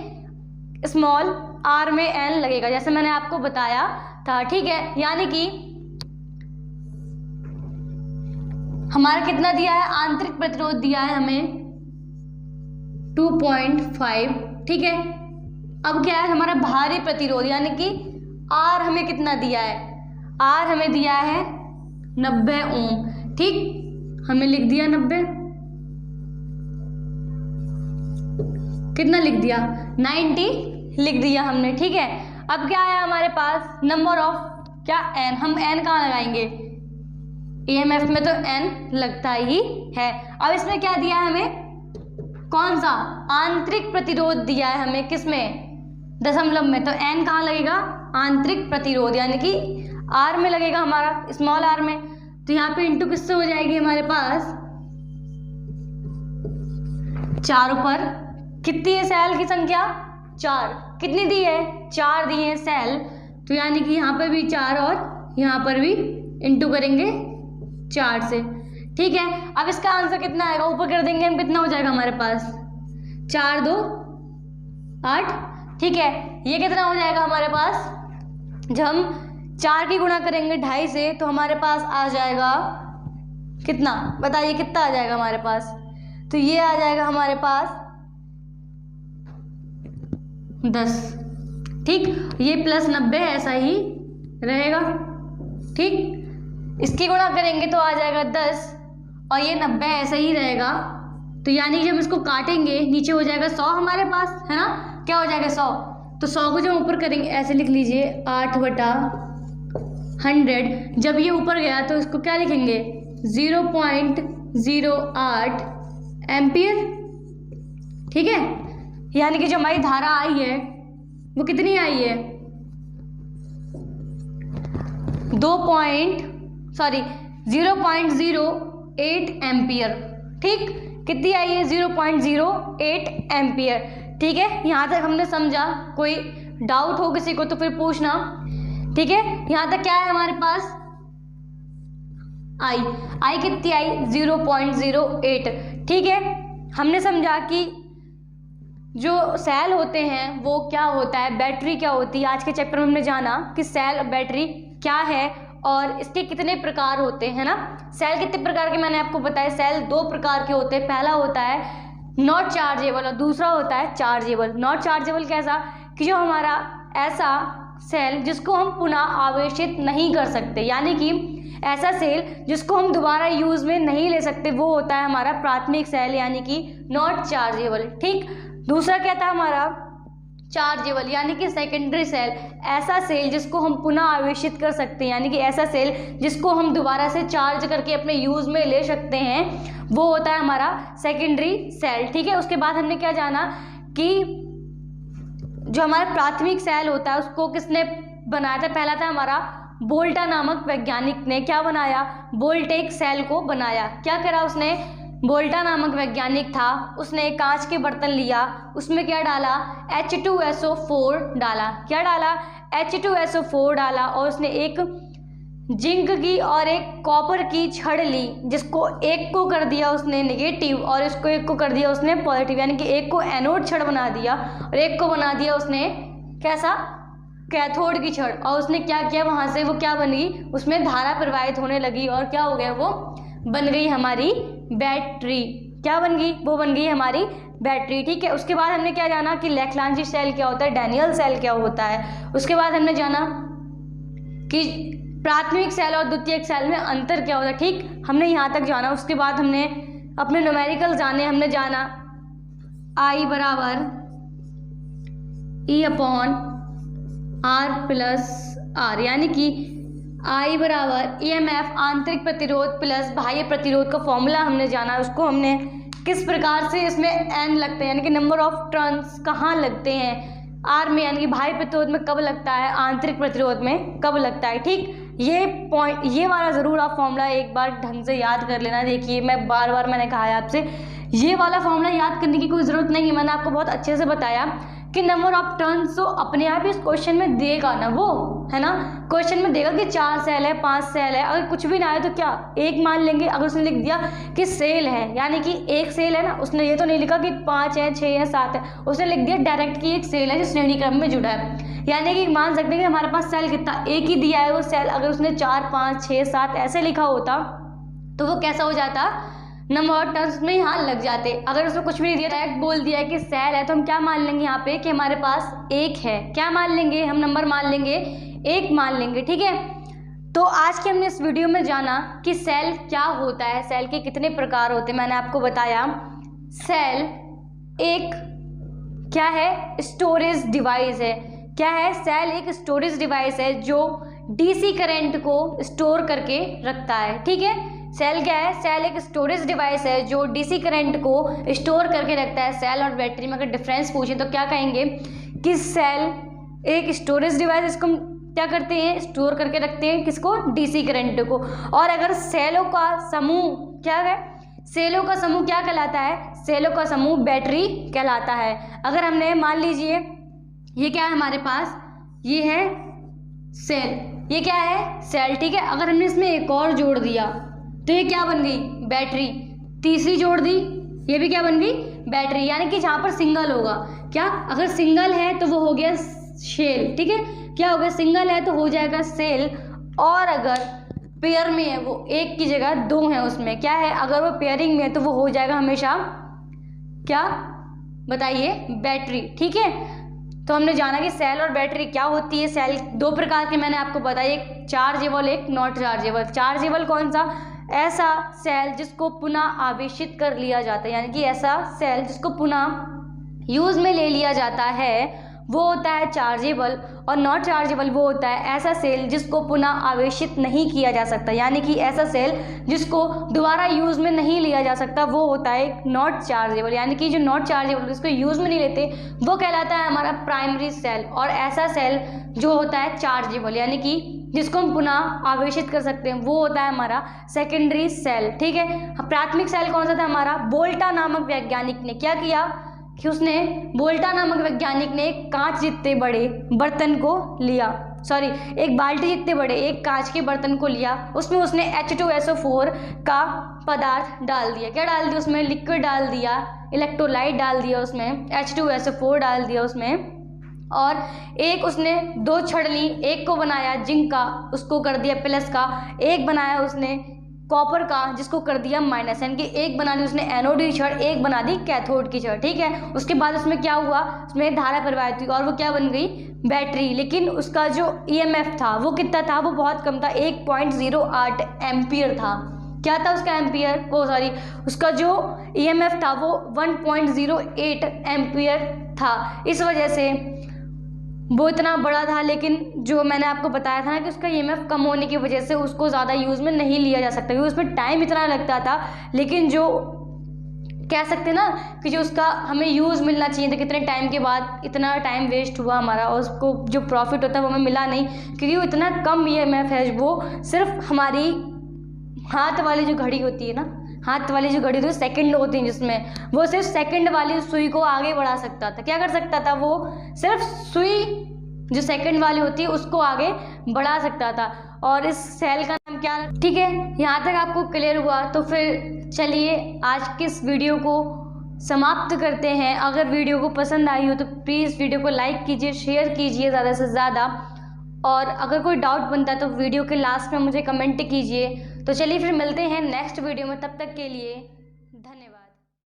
स्मॉल r में n लगेगा, जैसे मैंने आपको बताया था। ठीक है, यानी कि हमारा कितना दिया है, आंतरिक प्रतिरोध दिया है हमें 2.5। ठीक है, अब क्या है हमारा बाहरी प्रतिरोध, यानी कि R हमें कितना दिया है, R हमें दिया है 90 ओम। ठीक, हमें लिख दिया 90, कितना लिख दिया 90 लिख दिया हमने। ठीक है, अब क्या है हमारे पास नंबर ऑफ क्या n, हम n कहाँ लगाएंगे, EMF में तो n लगता ही है। अब इसमें क्या दिया है हमें कौन सा आंतरिक प्रतिरोध दिया है हमें, किसमें, दशमलव में, तो n कहाँ लगेगा, आंतरिक प्रतिरोध यानी कि r में लगेगा हमारा, स्मॉल r में। तो यहाँ पे इंटू किससे हो जाएगी हमारे पास 4 ऊपर कितनी है सेल की संख्या 4, कितनी दी है 4 दी है सेल, तो यानी कि यहाँ पर भी 4 और यहाँ पर भी इंटू करेंगे 4 से, ठीक है। अब इसका आंसर कितना आएगा, ऊपर कर देंगे हम, कितना हो जाएगा हमारे पास 4 2 8, ठीक है। ये कितना हो जाएगा हमारे पास, जब हम 4 की गुणा करेंगे 2.5 से तो हमारे पास आ जाएगा कितना, बताइए कितना आ जाएगा हमारे पास, तो ये आ जाएगा हमारे पास 10, ठीक। ये प्लस 90 ऐसा ही रहेगा, ठीक। इसकी गुणा करेंगे तो आ जाएगा 10 और ये 90 ऐसा ही रहेगा, तो यानी जब इसको काटेंगे नीचे हो जाएगा 100 हमारे पास, है ना, क्या हो जाएगा 100, तो 100 को जब ऊपर करेंगे ऐसे लिख लीजिए 8/100, जब ये ऊपर गया तो इसको क्या लिखेंगे 0.08 एम्पियर, ठीक है। यानी कि जो हमारी धारा आई है वो कितनी आई है 0.08 एम्पियर, ठीक, कितनी आई है 0.08 एम्पियर, ठीक है। यहाँ तक हमने समझा, कोई डाउट हो किसी को तो फिर पूछना, ठीक है। यहाँ तक क्या है हमारे पास आई कितनी आई 0.08, ठीक है। हमने समझा कि जो सेल होते हैं वो क्या होता है, बैटरी क्या होती है, आज के चैप्टर में हमने जाना कि सेल और बैटरी क्या है और इसके कितने प्रकार होते हैं ना। सेल कितने प्रकार के मैंने आपको बताया, सेल 2 प्रकार के होते हैं, पहला होता है नॉट चार्जेबल और दूसरा होता है चार्जेबल। नॉट चार्जेबल कैसा, कि जो हमारा ऐसा सेल जिसको हम पुनः आवेशित नहीं कर सकते, यानी कि ऐसा सेल जिसको हम दोबारा यूज़ में नहीं ले सकते, वो होता है हमारा प्राथमिक सेल यानी कि नॉट चार्जेबल, ठीक। दूसरा क्या था हमारा चार्जेबल यानी कि सेकेंडरी सेल, ऐसा सेल जिसको हम पुनः आवेशित कर सकते हैं, यानी कि ऐसा सेल जिसको हम दोबारा से चार्ज करके अपने यूज़ में ले सकते हैं, वो होता है हमारा सेकेंडरी सेल, ठीक है। उसके बाद हमने क्या जाना कि जो हमारा प्राथमिक सेल होता है उसको किसने बनाया था, पहला था हमारा वोल्टा नामक वैज्ञानिक ने, क्या बनाया, वोल्टेक सेल को बनाया। क्या करा उसने, वोल्टा नामक वैज्ञानिक था, उसने एक कांच के बर्तन लिया, उसमें क्या डाला H2SO4 डाला, क्या डाला H2SO4 डाला, और उसने एक जिंक की और एक कॉपर की छड़ ली, जिसको एक को कर दिया उसने नेगेटिव और इसको एक को कर दिया उसने पॉजिटिव, यानी कि एक को एनोड छड़ बना दिया और एक को बना दिया उसने कैसा कैथोड की छड़, और उसने क्या किया वहाँ से वो क्या बन गई, उसमें धारा प्रवाहित होने लगी और क्या हो गया, वो बन गई हमारी बैटरी, क्या बन गई, वो बन गई हमारी बैटरी, ठीक है। उसके बाद हमने क्या जाना कि लेक्लांजी सेल क्या होता है, डैनियल सेल क्या होता है। उसके बाद हमने जाना कि प्राथमिक सेल और द्वितीयक सेल में अंतर क्या होता है, ठीक, हमने यहाँ तक जाना। उसके बाद हमने अपने न्यूमेरिकल जाने, हमने जाना I बराबर E/R+R, यानी कि I बराबर EMF आंतरिक प्रतिरोध प्लस बाह्य प्रतिरोध का फॉर्मूला हमने जाना। उसको हमने किस प्रकार से इसमें n लगते हैं, यानी कि नंबर ऑफ टर्न्स कहाँ लगते हैं R में, यानी कि बाह्य प्रतिरोध में कब लगता है, आंतरिक प्रतिरोध में कब लगता है, ठीक। ये पॉइंट, ये वाला ज़रूर आप फॉर्मूला एक बार ढंग से याद कर लेना। देखिए मैं बार बार मैंने कहा है आपसे, ये वाला फॉर्मूला याद करने की कोई ज़रूरत नहीं है, मैंने आपको बहुत अच्छे से बताया कि नंबर ऑफ टर्न्स तो अपने आप ही इस क्वेश्चन में देगा ना, वो है ना, क्वेश्चन में देगा कि 4 सेल है 5 सेल है, अगर कुछ भी ना आए तो क्या एक मान लेंगे। अगर उसने लिख दिया कि सेल है, यानी कि एक सेल है ना, उसने ये तो नहीं लिखा कि 5 है 6 है 7 है, उसने लिख दिया डायरेक्ट कि एक सेल है जो श्रेणी क्रम में जुड़ा है, यानी कि मान सकते हैं कि हमारे पास सेल कितना, एक ही दिया है वो सेल। अगर उसने 4 5 6 7 ऐसे लिखा होता तो वो कैसा हो जाता, नंबर ऑफ टर्न्स में यहाँ लग जाते। अगर उसमें कुछ भी नहीं दिया, डायरेक्ट बोल दिया कि सेल है, तो हम क्या मान लेंगे यहाँ पे कि हमारे पास एक है, क्या मान लेंगे हम, नंबर मान लेंगे, एक मान लेंगे, ठीक है। तो आज के हमने इस वीडियो में जाना कि सेल क्या होता है, सेल के कितने प्रकार होते हैं। मैंने आपको बताया सेल एक क्या है, स्टोरेज डिवाइस है। क्या है, सेल एक स्टोरेज डिवाइस है जो डीसी करंट को स्टोर करके रखता है, ठीक है। सेल क्या है? सेल एक स्टोरेज डिवाइस है जो डीसी करंट को स्टोर करके रखता है। सेल और बैटरी में अगर डिफरेंस पूछे तो क्या कहेंगे कि सेल एक स्टोरेज डिवाइस, इसको हम क्या करते हैं? स्टोर करके रखते हैं किसको? डीसी करंट को। और अगर सेलों का समूह क्या है? सेलों का समूह क्या कहलाता है? सेलों का समूह बैटरी कहलाता है। अगर हमने मान लीजिए ये क्या है हमारे पास? ये है सेल, ये क्या है? सेल, ठीक है। अगर हमने इसमें एक और जोड़ दिया तो ये क्या बन गई? बैटरी। तीसरी जोड़ दी, ये भी क्या बन गई? बैटरी। यानी कि जहाँ पर सिंगल होगा, क्या अगर सिंगल है तो वो हो गया शेल, ठीक है। क्या हो गया? सिंगल है तो हो जाएगा सेल, और अगर पेयर में है, वो एक की जगह दो है उसमें, क्या है? अगर वो पेयरिंग में है तो वो हो जाएगा हमेशा क्या? बताइए, बैटरी, ठीक है। तो हमने जाना कि सेल और बैटरी क्या होती है। सेल दो प्रकार के मैंने आपको बताया, एक चार्जेबल, एक नॉट चार्जेबल। चार्जेबल कौन सा? ऐसा सेल जिसको पुनः आवेशित कर लिया जाता है, यानी कि ऐसा सेल जिसको पुनः यूज में ले लिया जाता है वो होता है चार्जेबल। और नॉट चार्जेबल वो होता है ऐसा सेल जिसको पुनः आवेशित नहीं किया जा सकता, यानी कि ऐसा सेल जिसको दोबारा यूज में नहीं लिया जा सकता वो होता है नॉट चार्जेबल। यानी कि जो नॉट चार्जेबल जिसको यूज में नहीं लेते वो कहलाता है हमारा प्राइमरी सेल। और ऐसा सेल जो होता है चार्जेबल, यानी कि जिसको हम पुनः आवेशित कर सकते हैं, वो होता है हमारा सेकेंडरी सेल, ठीक है। प्राथमिक सेल कौन सा था हमारा? वोल्टा नामक वैज्ञानिक ने क्या किया कि उसने, वोल्टा नामक वैज्ञानिक ने एक कांच जितने बड़े बर्तन को लिया, सॉरी एक बाल्टी जितने बड़े एक कांच के बर्तन को लिया, उसमें उसने H2SO4 का पदार्थ डाल दिया। क्या डाल दिया उसमें? लिक्विड डाल दिया, इलेक्ट्रोलाइट डाल दिया उसमें, H2SO4 डाल दिया उसमें, और एक उसने दो छड़ ली, एक को बनाया जिंक का, उसको कर दिया प्लस का, एक बनाया उसने कॉपर का जिसको कर दिया माइनस, यानी कि एक बना दी उसने एनोड की छड़, एक बना दी कैथोड की छड़, ठीक है। उसके बाद उसमें क्या हुआ? उसमें धारा प्रवाहित हुई और वो क्या बन गई? बैटरी। लेकिन उसका जो EMF था वो कितना था? वो बहुत कम था, 1.08 एम्पियर था। क्या था उसका एम्पियर? वो सॉरी उसका जो EMF था वो 1.08 एम्पियर था। इस वजह से वो इतना बड़ा था, लेकिन जो मैंने आपको बताया था ना कि उसका EMF कम होने की वजह से उसको ज़्यादा यूज़ में नहीं लिया जा सकता, क्योंकि उसमें टाइम इतना लगता था। लेकिन जो कह सकते ना कि जो उसका हमें यूज़ मिलना चाहिए था, कितने टाइम के बाद इतना टाइम वेस्ट हुआ हमारा और उसको जो प्रॉफिट होता है वो हमें मिला नहीं, क्योंकि वो इतना कम EMF है। वो सिर्फ हमारी हाथ वाली जो घड़ी होती है ना, हाथ वाली जो घड़ी होती है सेकंड होती है जिसमें, वो सिर्फ सेकंड वाली सुई को आगे बढ़ा सकता था। क्या कर सकता था? वो सिर्फ सुई जो सेकंड वाली होती है उसको आगे बढ़ा सकता था। और इस सेल का नाम क्या? ठीक है, यहाँ तक आपको क्लियर हुआ। तो फिर चलिए आज के इस वीडियो को समाप्त करते हैं। अगर वीडियो को पसंद आई हो तो प्लीज़ वीडियो को लाइक कीजिए, शेयर कीजिए ज़्यादा से ज़्यादा, और अगर कोई डाउट बनता है तो वीडियो के लास्ट में मुझे कमेंट कीजिए। तो चलिए फिर मिलते हैं नेक्स्ट वीडियो में, तब तक के लिए